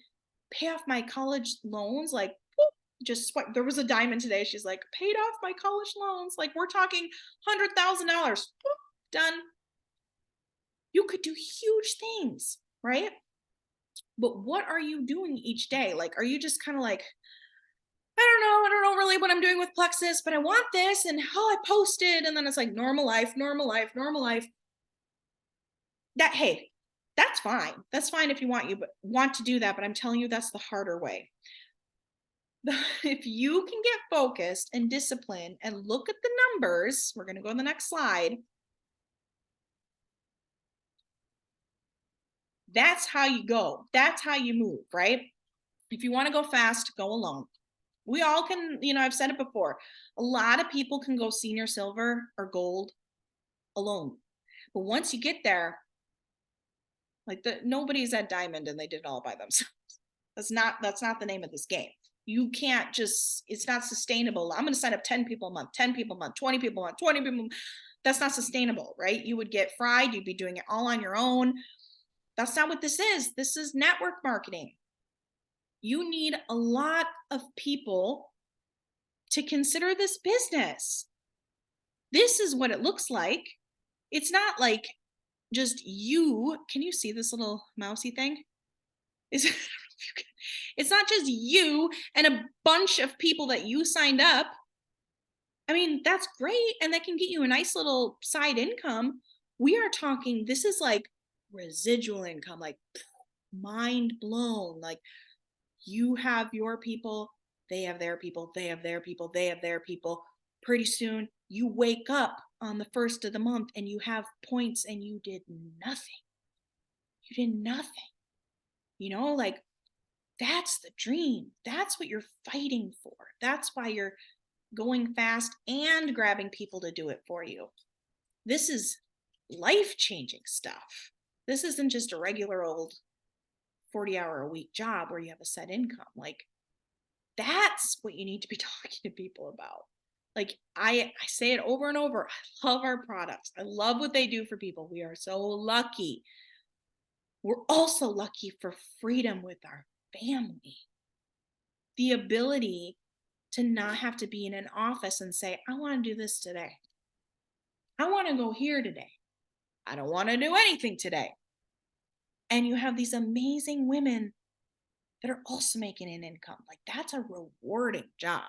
pay off my college loans. Like, whoop, just swipe. There was a diamond today. She's like, paid off my college loans. Like, we're talking $100,000. Done. You could do huge things, right? But what are you doing each day? Like, are you just kind of like, I don't know really what I'm doing with Plexus, but I want this. And I posted. And then it's like normal life, normal life, normal life. Hey, that's fine. That's fine if you want to do that. But I'm telling you, that's the harder way. If you can get focused and disciplined and look at the numbers, we're going to go to the next slide. That's how you go. That's how you move, right? If you want to go fast, go alone. We all can, I've said it before. A lot of people can go senior silver or gold alone. But once you get there, like nobody's at diamond and they did it all by themselves. That's not the name of this game. You can't it's not sustainable. I'm going to sign up 10 people a month, 10 people a month, 20 people a month, 20 people a month. That's not sustainable, right? You would get fried. You'd be doing it all on your own. That's not what this is. This is network marketing. You need a lot of people to consider this business. This is what it looks like. It's not like just you. Can you see this little mousy thing? It's not just you and a bunch of people that you signed up. I mean, that's great. And that can get you a nice little side income. We are talking, this is like residual income, like mind blown. Like you have your people, they have their people, they have their people, they have their people. Pretty soon you wake up on the first of the month and you have points and you did nothing. You did nothing. Like that's the dream. That's what you're fighting for. That's why you're going fast and grabbing people to do it for you. This is life-changing stuff. This isn't just a regular old 40-hour a week job where you have a set income. Like that's what you need to be talking to people about. Like I say it over and over. I love our products. I love what they do for people. We are so lucky. We're also lucky for freedom with our family. The ability to not have to be in an office and say, I want to do this today. I want to go here today. I don't want to do anything today. And you have these amazing women that are also making an income. Like that's a rewarding job.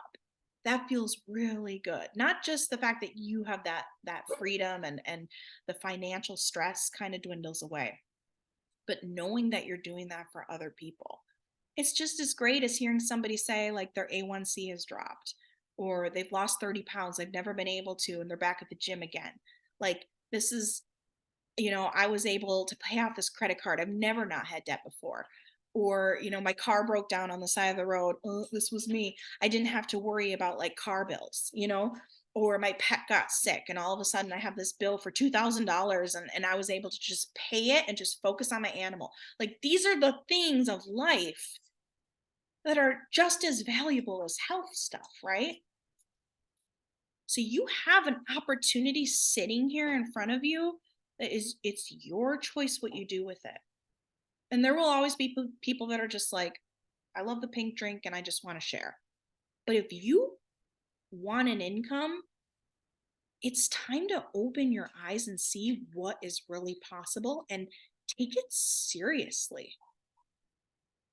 That feels really good. Not just the fact that you have that freedom and the financial stress kind of dwindles away, but knowing that you're doing that for other people. It's just as great as hearing somebody say like their A1C has dropped or they've lost 30 pounds, they've never been able to, and they're back at the gym again. Like this is, I was able to pay off this credit card. I've never not had debt before. Or, my car broke down on the side of the road. Oh, this was me. I didn't have to worry about like car bills, or my pet got sick and all of a sudden I have this bill for $2,000 and I was able to just pay it and just focus on my animal. Like these are the things of life that are just as valuable as health stuff, right? So you have an opportunity sitting here in front of you it's your choice what you do with it. And there will always be people that are just like, I love the pink drink and I just want to share. But if you want an income, it's time to open your eyes and see what is really possible and take it seriously.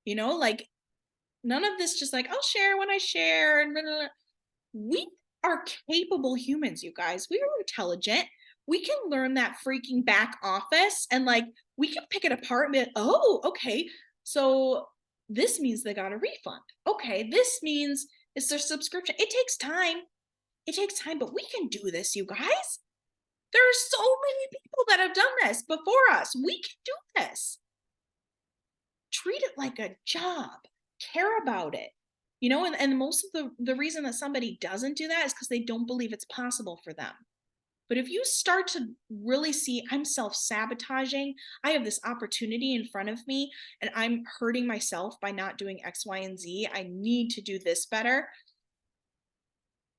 Like none of this just like, I'll share when I share and blah, blah, blah. We are capable humans, you guys. We are intelligent. We can learn that freaking back office and like we can pick it apart and be like, oh, okay. So this means they got a refund. Okay, this means it's their subscription. It takes time. It takes time, but we can do this, you guys. There are so many people that have done this before us. We can do this. Treat it like a job. Care about it. And most of the reason that somebody doesn't do that is because they don't believe it's possible for them. But if you start to really see, I'm self-sabotaging, I have this opportunity in front of me, and I'm hurting myself by not doing X, Y, and Z. I need to do this better.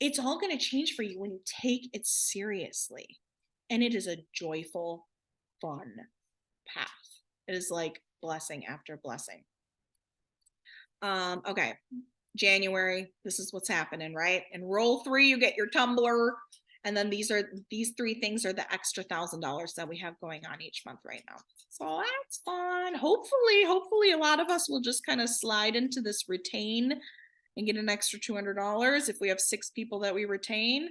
It's all going to change for you when you take it seriously. And it is a joyful, fun path. It is like blessing after blessing. Okay. January, this is what's happening, right? And roll 3, you get your tumbler. And then these 3 things are the extra $1,000 that we have going on each month right now. So that's fun. Hopefully a lot of us will just kind of slide into this retain and get an extra $200 if we have 6 people that we retain.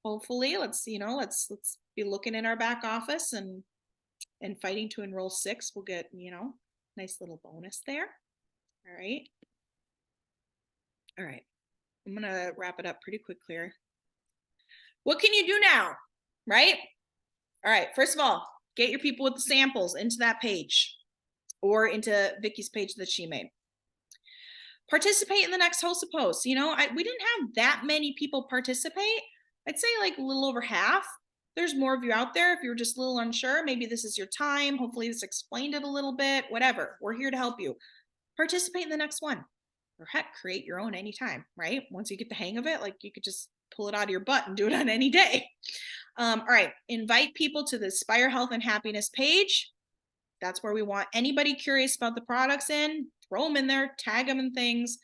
Hopefully, let's be looking in our back office and fighting to enroll 6. We'll get, nice little bonus there. All right. All right. I'm going to wrap it up pretty quick here. What can you do now? Right? All right. First of all, get your people with the samples into that page or into Vicky's page that she made. Participate in the next host of posts. We didn't have that many people participate. I'd say like a little over half. There's more of you out there. If you're just a little unsure, maybe this is your time. Hopefully this explained it a little bit, whatever. We're here to help you. Participate in the next one. Or heck, create your own anytime, right? Once you get the hang of it, like you could just pull it out of your butt and do it on any day. All right, invite people to the Aspire Health and Happiness page. That's where we want anybody curious about the products in, throw them in there, tag them in things.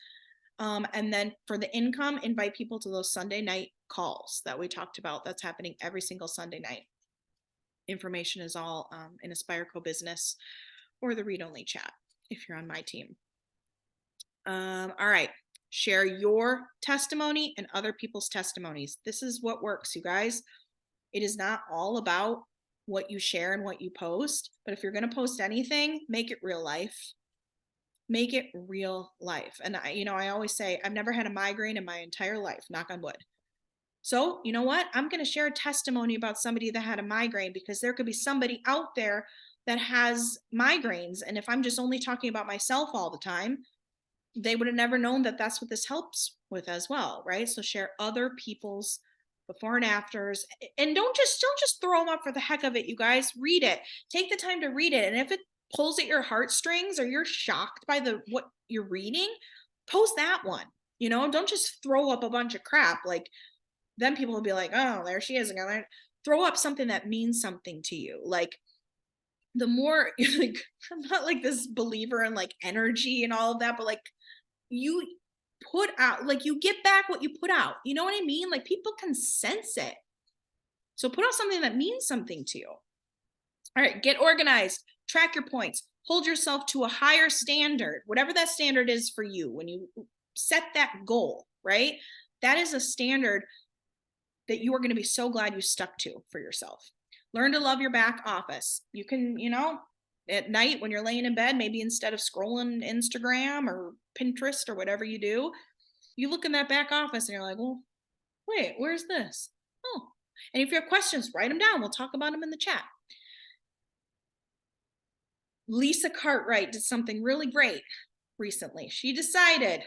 And then for the income, invite people to those Sunday night calls that we talked about. That's happening every single Sunday night. Information is all in Aspire Co-Business or the read-only chat if you're on my team. All right. Share your testimony and other people's testimonies. This is what works, you guys. It is not all about what you share and what you post. But if you're going to post anything, make it real life. Make it real life. And I always say, I've never had a migraine in my entire life, knock on wood. So, you know what? I'm going to share a testimony about somebody that had a migraine, because there could be somebody out there that has migraines. And if I'm just only talking about myself all the time, they would have never known that that's what this helps with as well, right? So share other people's before and afters, and don't just throw them up for the heck of it. You guys, read it. Take the time to read it, and if it pulls at your heartstrings or you're shocked by the what you're reading, post that one. Don't just throw up a bunch of crap. Like, then people will be like, oh, there she is again. Throw up something that means something to you. Like, the more like, I'm not like this believer in like energy and all of that, but like, you put out, like, you get back what you put out. You know what I mean? Like, people can sense it. So put out something that means something to you. All right, get organized, track your points, hold yourself to a higher standard, whatever that standard is for you. When you set that goal, right? That is a standard that you are going to be so glad you stuck to for yourself. Learn to love your back office. You can, at night when you're laying in bed, maybe instead of scrolling Instagram or Pinterest or whatever you do, you look in that back office and you're like, well, wait, where's this? Oh, and if you have questions, write them down. We'll talk about them in the chat. Lisa Cartwright did something really great recently. She decided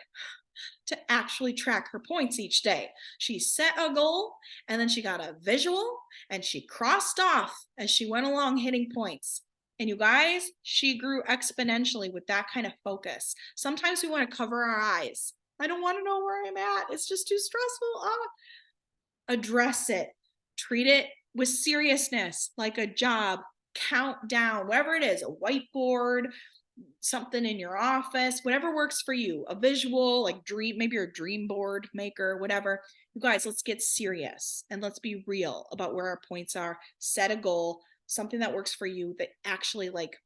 to actually track her points each day. She set a goal, and then she got a visual, and she crossed off as she went along hitting points. And you guys, she grew exponentially with that kind of focus. Sometimes we want to cover our eyes. I don't want to know where I'm at. It's just too stressful. Address it. Treat it with seriousness, like a job. Count down, whatever it is, a whiteboard, something in your office, whatever works for you, a visual, like maybe you're a dream board maker, whatever. You guys, let's get serious and let's be real about where our points are. Set a goal, something that works for you, that actually like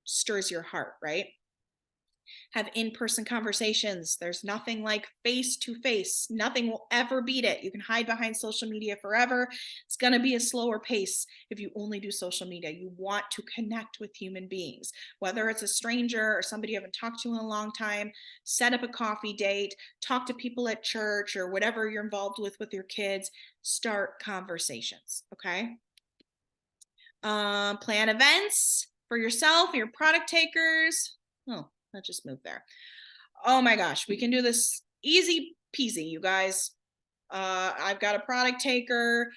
stirs your heart, right? Have in-person conversations. There's nothing like face-to-face. Nothing will ever beat it. You can hide behind social media forever. It's going to be a slower pace if you only do social media. You want to connect with human beings, whether it's a stranger or somebody you haven't talked to in a long time. Set up a coffee date, talk to people at church or whatever you're involved with your kids. Start conversations, okay? Plan events for yourself, your product takers. Oh, let's just move there. Oh my gosh, we can do this easy peasy, you guys. I've got a product taker.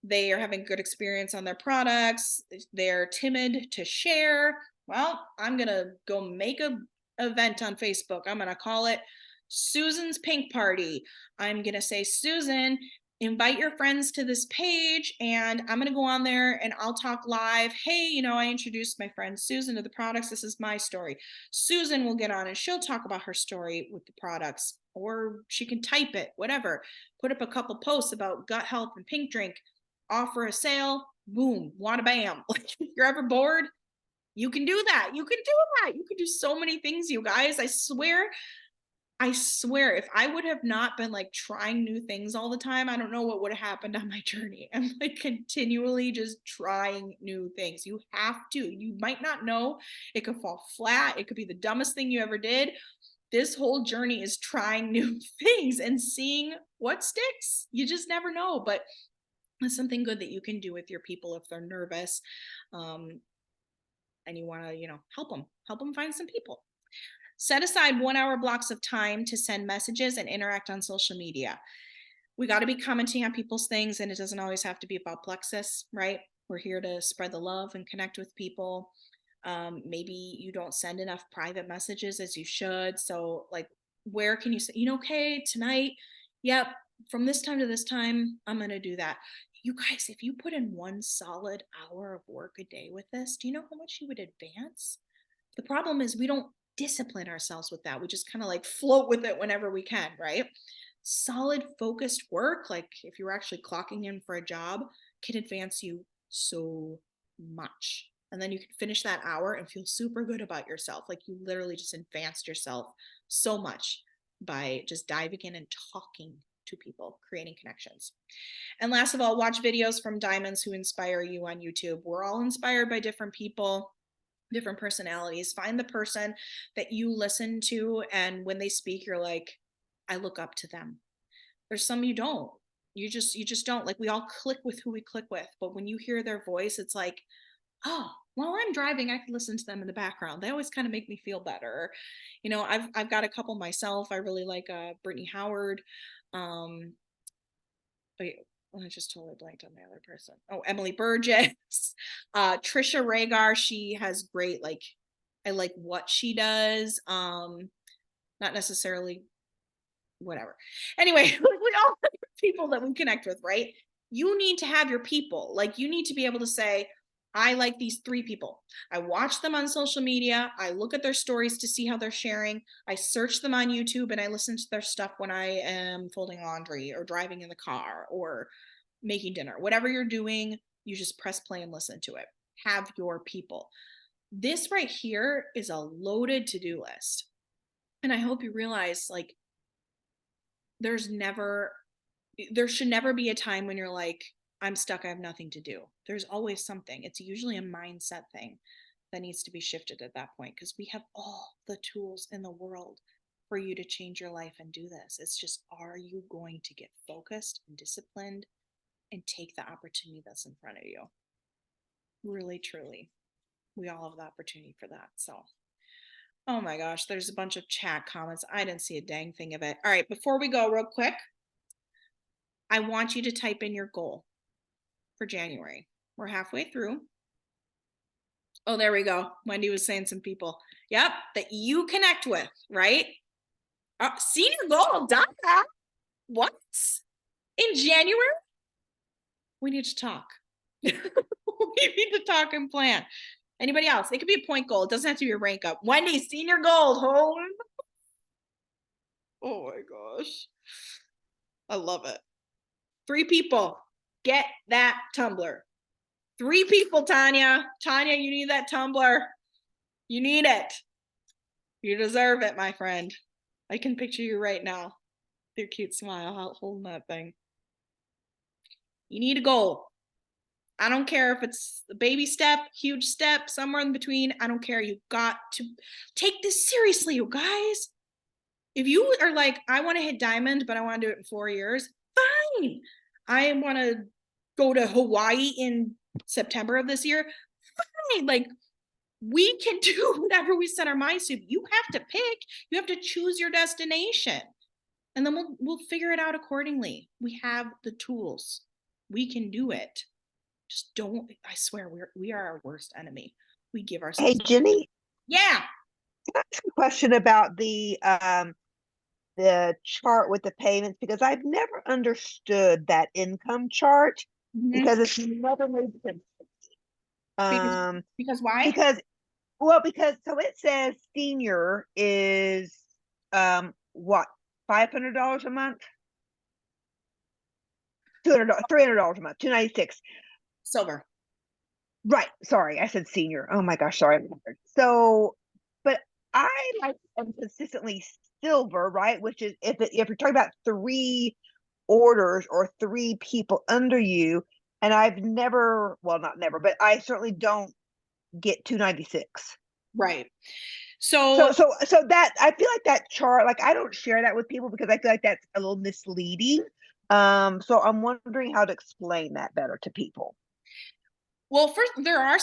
They are having good experience on their products. They're timid to share. Well, I'm going to go make a event on Facebook. I'm going to call it Susan's Pink Party. I'm going to say, Susan, invite your friends to this page, and I'm going to go on there and I'll talk live. Hey, I introduced my friend Susan to the products. This is my story. Susan will get on and she'll talk about her story with the products, or she can type it, whatever. Put up a couple posts about gut health and pink drink, offer a sale, boom, wada bam. Like, if you're ever bored, you can do that. You can do that. You can do so many things, you guys. I swear, if I would have not been like trying new things all the time, I don't know what would have happened on my journey. I'm like continually just trying new things. You have to. You might not know. It could fall flat. It could be the dumbest thing you ever did. This whole journey is trying new things and seeing what sticks. You just never know. But it's something good that you can do with your people if they're nervous. And you want to, help them find some people. Set aside 1 hour blocks of time to send messages and interact on social media. We got to be commenting on people's things, and it doesn't always have to be about Plexus, right? We're here to spread the love and connect with people. Maybe you don't send enough private messages as you should. So, like, where can you say, okay, tonight, yep, from this time to this time, I'm going to do that. You guys, if you put in 1 solid hour of work a day with this, do you know how much you would advance? The problem is we don't discipline ourselves with that. We just kind of like float with it whenever we can, right? Solid focused work, like if you're actually clocking in for a job, can advance you so much. And then you can finish that hour and feel super good about yourself. Like you literally just advanced yourself so much by just diving in and talking to people, creating connections. And last of all, watch videos from diamonds who inspire you on YouTube. We're all inspired by different people, different personalities. Find the person that you listen to, and when they speak, you're like, I look up to them. There's some you don't. You just don't. Like, we all click with who we click with, but when you hear their voice, it's like, oh, while I'm driving, I can listen to them in the background. They always kind of make me feel better. You know, I've got a couple myself. I really like Brittany Howard. Um, wait, I just totally blanked on the other person. Oh, Emily Burgess, Trisha Rhaegar. She has great, like, I like what she does. Not necessarily whatever. Anyway, we all have people that we connect with, right? You need to have your people. Like, you need to be able to say, I like these 3 people. I watch them on social media. I look at their stories to see how they're sharing. I search them on YouTube, and I listen to their stuff when I am folding laundry or driving in the car or making dinner. Whatever you're doing, you just press play and listen to it. Have your people. This right here is a loaded to-do list. And I hope you realize, like, there should never be a time when you're like, I'm stuck, I have nothing to do. There's always something. It's usually a mindset thing that needs to be shifted at that point, because we have all the tools in the world for you to change your life and do this. It's just, are you going to get focused and disciplined and take the opportunity that's in front of you? Really, truly, we all have the opportunity for that. So, oh my gosh, there's a bunch of chat comments. I didn't see a dang thing of it. All right, before we go, real quick, I want you to type in your goal for January. We're halfway through. Oh, there we go. Wendy was saying some people. Yep, that you connect with, right? Senior goal, done that. What? In January? We need to talk. We need to talk and plan. Anybody else? It could be a point goal. It doesn't have to be a rank up. Wendy, senior goal. Oh my gosh. I love it. 3 people. Get that tumbler. 3 people, Tanya. Tanya, you need that tumbler. You need it. You deserve it, my friend. I can picture you right now. Your cute smile, holding that thing. You need a goal. I don't care if it's a baby step, huge step, somewhere in between. I don't care. You got to take this seriously, you guys. If you are like, I want to hit diamond, but I want to do it in 4 years, fine. I want to go to Hawaii in September of this year, fine. Like, we can do whatever we set our minds to. You have to pick. You have to choose your destination, and then we'll figure it out accordingly. We have the tools. We can do it. Just don't. I swear, we are our worst enemy. We give Hey, ourselves. Jenny, Yeah. can I ask a question about the chart with the payments? Because I've never understood that income chart Mm-hmm. because it's never made sense. Because, Um, because why? because because so it says senior is what, $500 a month, $300 a month, 296. Silver. Right. Sorry, I said senior. Oh my gosh, sorry. So, but I like am consistently silver, right? Which is if you're talking about 3 orders or 3 people under you, and I've never, well, not never, but I certainly don't get 296. Right. So So that, I feel like that chart, like I don't share that with people because I feel like that's a little misleading. So I'm wondering how to explain that better to people. well, first, there are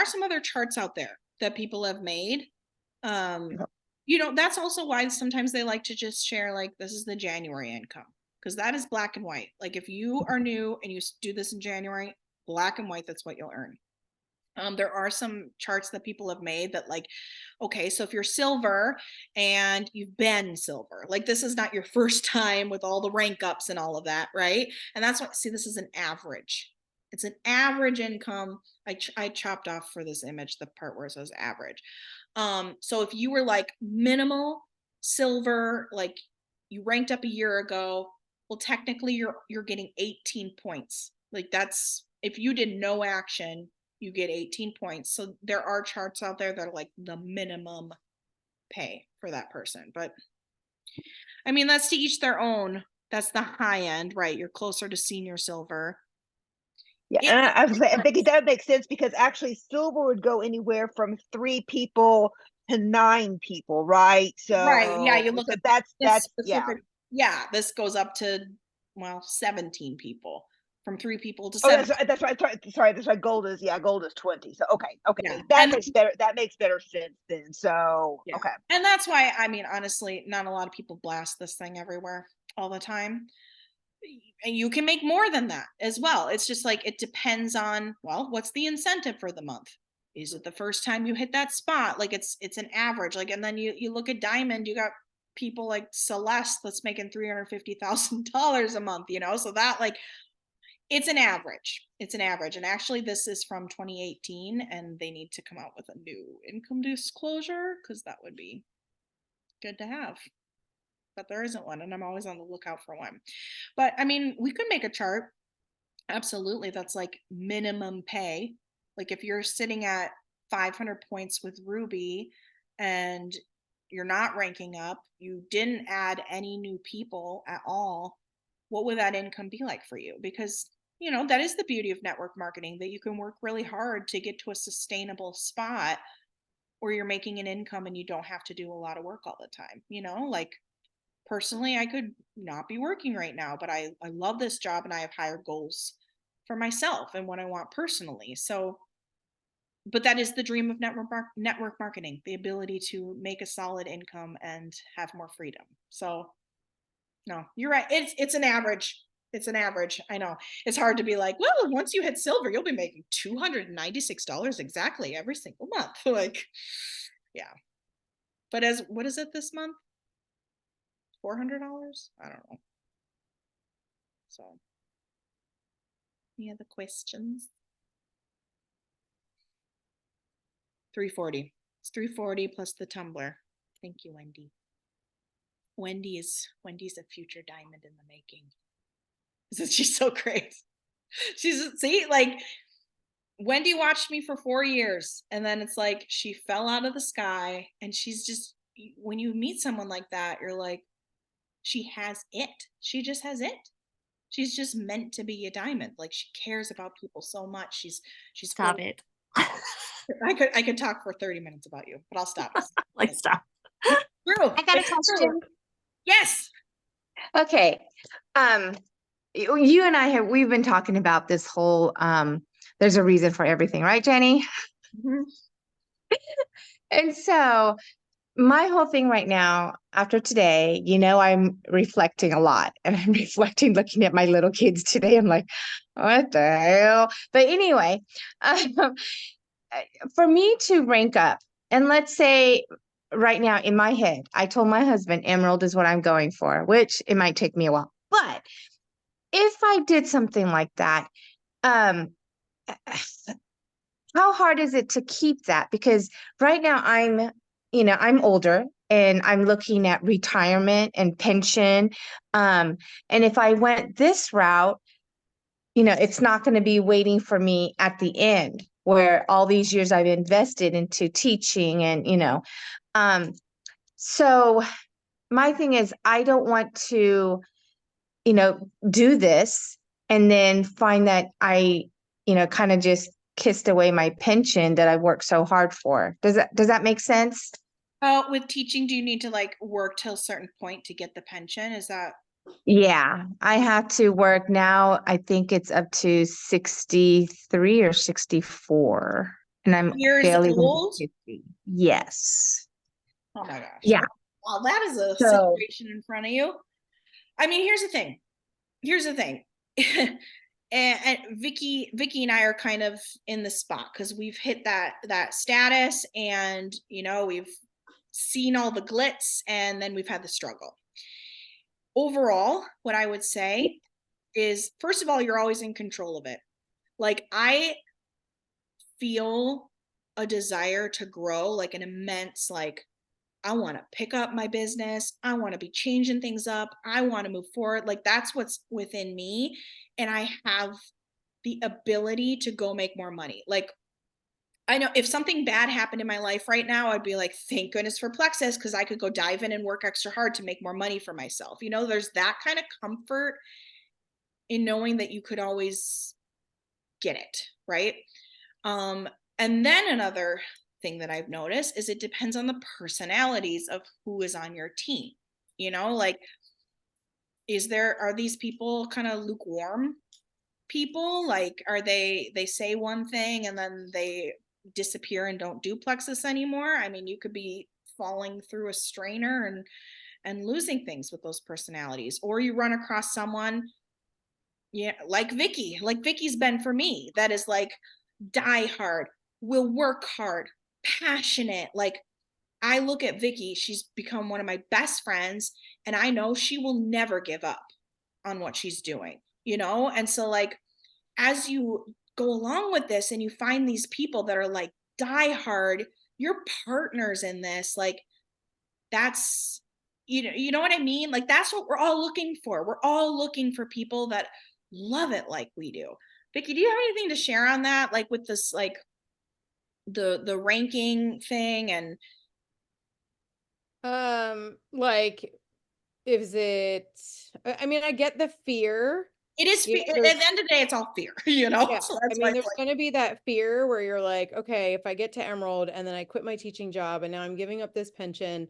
some other charts out there that people have made. Okay. You know, that's also why sometimes they like to just share, like, this is the January income, because that is black and white. Like, if you are new and you do this in January, black and white, that's what you'll earn. There are some charts that people have made that, like, okay, so if you're silver and you've been silver, like, this is not your first time with all the rank ups and all of that, right? And that's what, see, this is an average. It's an average income. I chopped off for this image the part where it says average. So if you were like minimal silver, like you ranked up a year ago, well, technically you're getting 18 points. Like, that's, if you did no action, you get 18 points. So there are charts out there that are like the minimum pay for that person. But I mean, that's to each their own. That's the high end, right? You're closer to senior silver. Yeah, It, and I was saying, Vicky, that makes sense because actually silver would go anywhere from 3 people to 9 people, right? right. Yeah. So, You look so at this that's yeah. specific. Yeah. This goes up to, well, 17 people, from 3 people to Oh, 7. that's right. Sorry, that's right. Gold is 20. So Yeah. okay, that makes better sense then. So Yeah. okay, And that's why, I mean, honestly, not a lot of people blast this thing everywhere all the time. And you can make more than that as well. It's just like, it depends on, well, what's the incentive for the month? Is it the first time you hit that spot? Like it's an average. Like, and then you look at Diamond, you got people like Celeste that's making $350,000 a month, so that, like, it's an average. It's an average. And actually this is from 2018, and they need to come out with a new income disclosure, because that would be good to have. But there isn't one, and I'm always on the lookout for one. But I mean, we could make a chart, absolutely, that's like minimum pay. Like if you're sitting at 500 points with Ruby and you're not ranking up, you didn't add any new people at all, what would that income be like for you? Because that is the beauty of network marketing, that you can work really hard to get to a sustainable spot where you're making an income and you don't have to do a lot of work all the time. Like, personally, I could not be working right now, but I love this job, and I have higher goals for myself and what I want personally. So, but that is the dream of network marketing, the ability to make a solid income and have more freedom. So, no, you're right. It's an average. It's an average. I know it's hard to be like, well, once you hit silver, you'll be making $296 exactly every single month. Like, yeah. But what is it this month? $400? I don't know. So, any other questions? 340. It's 340 plus the tumbler. Thank you, Wendy. Wendy's a future diamond in the making. Isn't she so great? See, like, Wendy watched me for 4 years, and then it's like she fell out of the sky, and she's just, when you meet someone like that, you're like, she has it. She just has it. She's just meant to be a diamond. Like, she cares about people so much. She's Stop it. I could talk for 30 minutes about you, but I'll stop. Like, stop. True. I got a question. Yes. Okay. You and we've been talking about this whole, there's a reason for everything, right, Jenny? Mhm. And so my whole thing right now, after today, I'm reflecting a lot, and I'm reflecting, looking at my little kids today. I'm like, what the hell? But anyway, um, for me to rank up, and let's say right now in my head, I told my husband Emerald is what I'm going for, which it might take me a while. But if I did something like that, um, how hard is it to keep that? Because right now I'm older, and I'm looking at retirement and pension. And if I went this route, it's not going to be waiting for me at the end, where all these years I've invested into teaching and. Um, so my thing is, I don't want to, do this and then find that I, kind of just kissed away my pension that I worked so hard for. Does that make sense? With teaching, do you need to like work till a certain point to get the pension? Is that? Yeah, I have to work now. I think it's up to 63 or 64, and I'm Years barely gonna old? be 50. Yes. Oh my gosh. Yeah. Well, that is a So situation in front of you. I mean, here's the thing. And Vicky and I are kind of in the spot because we've hit that status, and we've seen all the glitz, and then we've had the struggle. Overall, what I would say is, first of all, you're always in control of it. Like, I feel a desire to grow, like an immense, like, I want to pick up my business. I want to be changing things up. I want to move forward. Like, that's what's within me. And I have the ability to go make more money. Like, I know if something bad happened in my life right now, I'd be like, thank goodness for Plexus, because I could go dive in and work extra hard to make more money for myself. You know, there's that kind of comfort in knowing that you could always get it, right? Um, and then another thing that I've noticed is it depends on the personalities of who is on your team. You know, like, are these people kind of lukewarm people? Like, are they say one thing and then they disappear and don't do Plexus anymore? I mean, you could be falling through a strainer and losing things with those personalities, or you run across someone, yeah, like Vicky's been for me, that is like die hard, will work hard, passionate. Like, I look at Vicky, she's become one of my best friends, and I know she will never give up on what she's doing, you know? And so, like, as you go along with this and you find these people that are like die hard, your partners in this, like, that's, you know what I mean? Like, that's what we're all looking for. We're all looking for people that love it like we do. Vicky, do you have anything to share on that? Like, with this, like, the ranking thing, and Like, is it, I mean, I get the fear, it is you know, at the end of the day, it's all fear, you know? yeah, So I that's why mean, it's there's like, gonna be that fear where you're like, okay, if I get to Emerald and then I quit my teaching job and now I'm giving up this pension,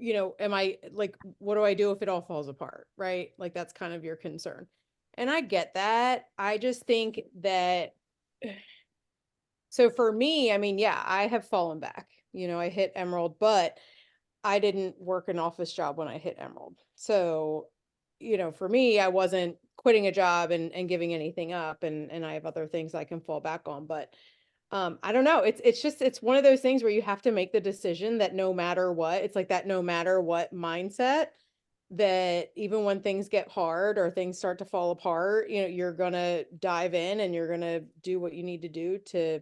am I like, what do I do if it all falls apart? Right? Like, that's kind of your concern. And I get that. I just think that, so for me, I mean, yeah, I have fallen back. I hit Emerald, but I didn't work an office job when I hit Emerald. So, for me, I wasn't quitting a job and giving anything up, and I have other things I can fall back on. But I don't know. It's one of those things where you have to make the decision that no matter what, it's like that no matter what mindset, that even when things get hard or things start to fall apart, you're gonna dive in and you're gonna do what you need to do to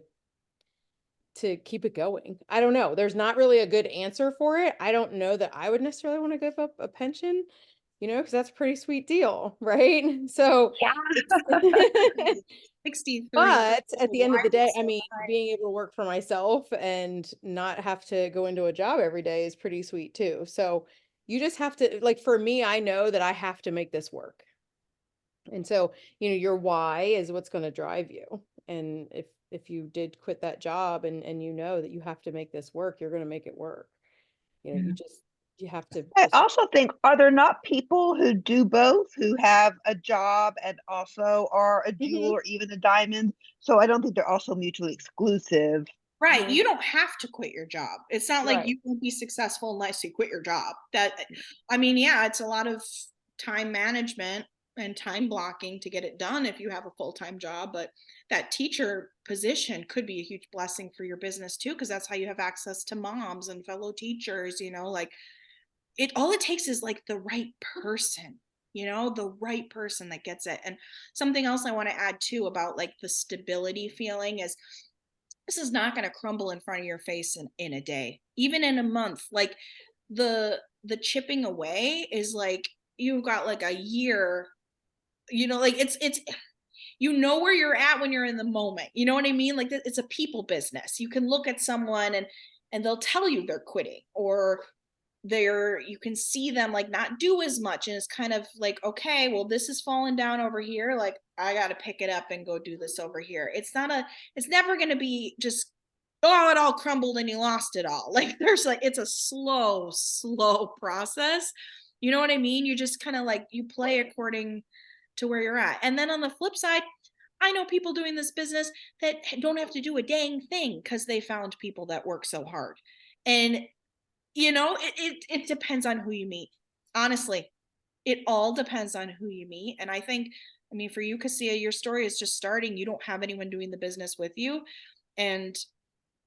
keep it going. I don't know. There's not really a good answer for it. I don't know that I would necessarily want to give up a pension, because that's a pretty sweet deal, right? So Yeah. it's 63 years but at old. the end Why of the are you day, I so mean, being able to work for myself and not have to go into a job every day is pretty sweet too. So you just have to, like, for me, I know that I have to make this work. And so, your why is what's going to drive you. And if you did quit that job and you know that you have to make this work, you're going to make it work. You have to I just, also think, are there not people who do both, who have a job and also are a jewel Mhm, or even a diamond? So I don't think they're also mutually exclusive. right? mhm, You don't have to quit your job. It's not like right. you won't be successful unless you quit your job. I mean, yeah, it's a lot of time management and time blocking to get it done if you have a full-time job, but that teacher position could be a huge blessing for your business too, because that's how you have access to moms and fellow teachers, like, all it takes is like the right person, the right person that gets it. And something else I want to add too about like the stability feeling is, this is not going to crumble in front of your face in a day, even in a month. Like, the chipping away is like, you've got like a year, like, it's where you're at when you're in the moment, you know what I mean? Like, it's a people business. You can look at someone and they'll tell you they're quitting, or you can see them like not do as much, and it's kind of like, okay, well, this is falling down over here, like, I got to pick it up and go do this over here. It's never going to be just, oh, it all crumbled and you lost it all. Like, it's a slow process, you know what I mean? You just kind of like, you play according to where you're at. And then on the flip side, I know people doing this business that don't have to do a dang thing because they found people that work so hard. And it depends on who you meet. Honestly, it all depends on who you meet. And I mean, for you, Cassia, your story is just starting. You don't have anyone doing the business with you. And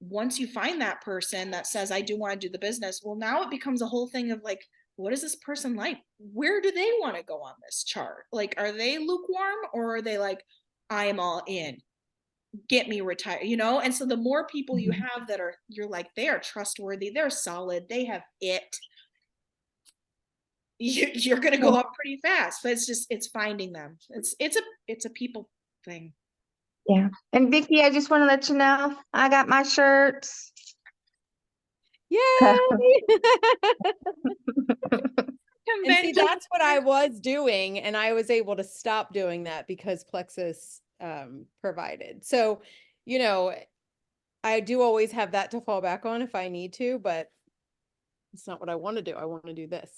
once you find that person that says, I do want to do the business, well, now it becomes a whole thing of like, what is this person like? Where do they want to go on this chart? Like, are they lukewarm, or are they like, I am all in? Get me retired, And so the more people you Mhm. have that you're like, they are trustworthy, they're solid, they have it, you're going to go Well, up pretty fast. But it's finding them. It's a people thing. Yeah. And Vicky, I just want to let you know, I got my shirts. Yay! And see, Convention. that's what I was doing, and I was able to stop doing that because Plexus provided. So, you know, I do always have that to fall back on if I need to, but it's not what I want to do. I want to do this.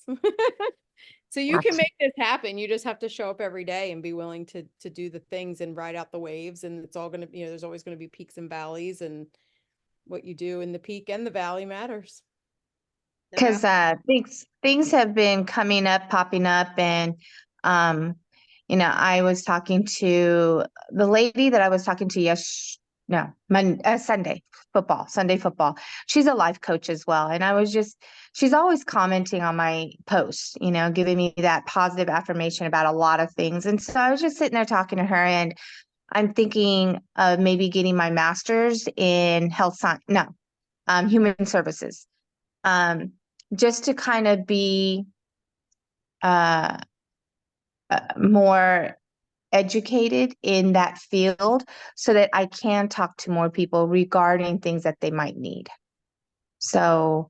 So you can make this happen. You just have to show up every day and be willing to do the things and ride out the waves. And it's all going to, you know, there's always going to be peaks and valleys, and what you do in the peak and the valley matters. Because things have been coming up, popping up, and I was talking to the lady that I was talking to Sunday football. She's a life coach as well, and she's always commenting on my posts, giving me that positive affirmation about a lot of things. And so I was just sitting there talking to her, and I'm thinking of maybe getting my master's in human services. Just to kind of be more educated in that field so that I can talk to more people regarding things that they might need. So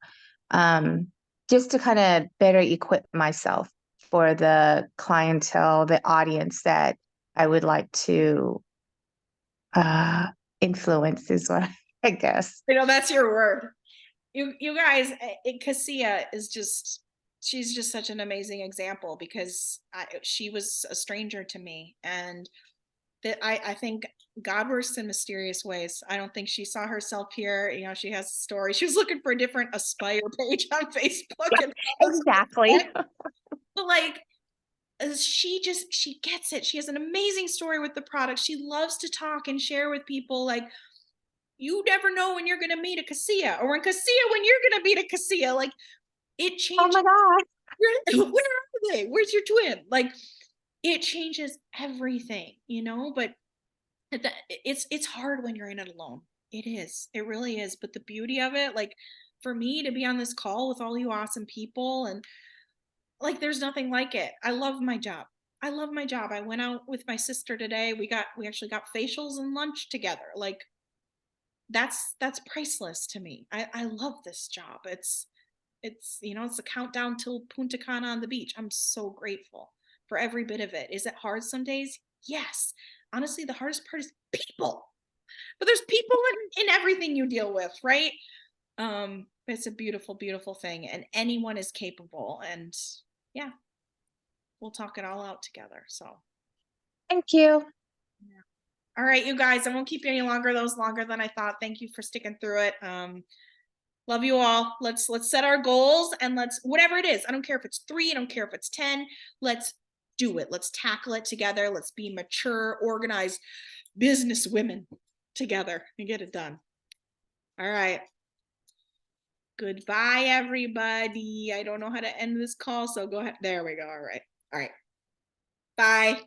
just to kind of better equip myself for the clientele, the audience that I would like to influence is what I guess. That's your word. You guys, Cassia she's just such an amazing example because she was a stranger to me, and that I think God works in mysterious ways. I don't think she saw herself here. She has a story. She was looking for a different Aspire page on Facebook. And Exactly. but like, she gets it. She has an amazing story with the product. She loves to talk and share with people. Like, you never know when you're going to meet a Cassia, or when you're going to meet a Cassia. Like, it changes. Oh my God. Where are they? Where's your twin? Like, it changes everything, but it's hard when you're in it alone. It is. It really is. But the beauty of it, like, for me to be on this call with all you awesome people, and like, there's nothing like it. I love my job. I went out with my sister today. We actually got facials and lunch together. Like, that's priceless to me. I love this job. It's it's the countdown till Punta Cana on the beach. I'm so grateful for every bit of it. Is it hard some days? Yes. Honestly, the hardest part is people. But there's people in everything you deal with, right? It's a beautiful, beautiful thing, and anyone is capable. And yeah, we'll talk it all out together. So Thank you. yeah. All right, you guys, I won't keep you any longer. That was longer than I thought. Thank you for sticking through it. Love you all. Let's set our goals, and let's, whatever it is, I don't care if it's 3, I don't care if it's 10, let's do it. Let's tackle it together. Let's be mature, organized business women together and get it done. All right. Goodbye, everybody. I don't know how to end this call, so go ahead. There we go. All right. Bye.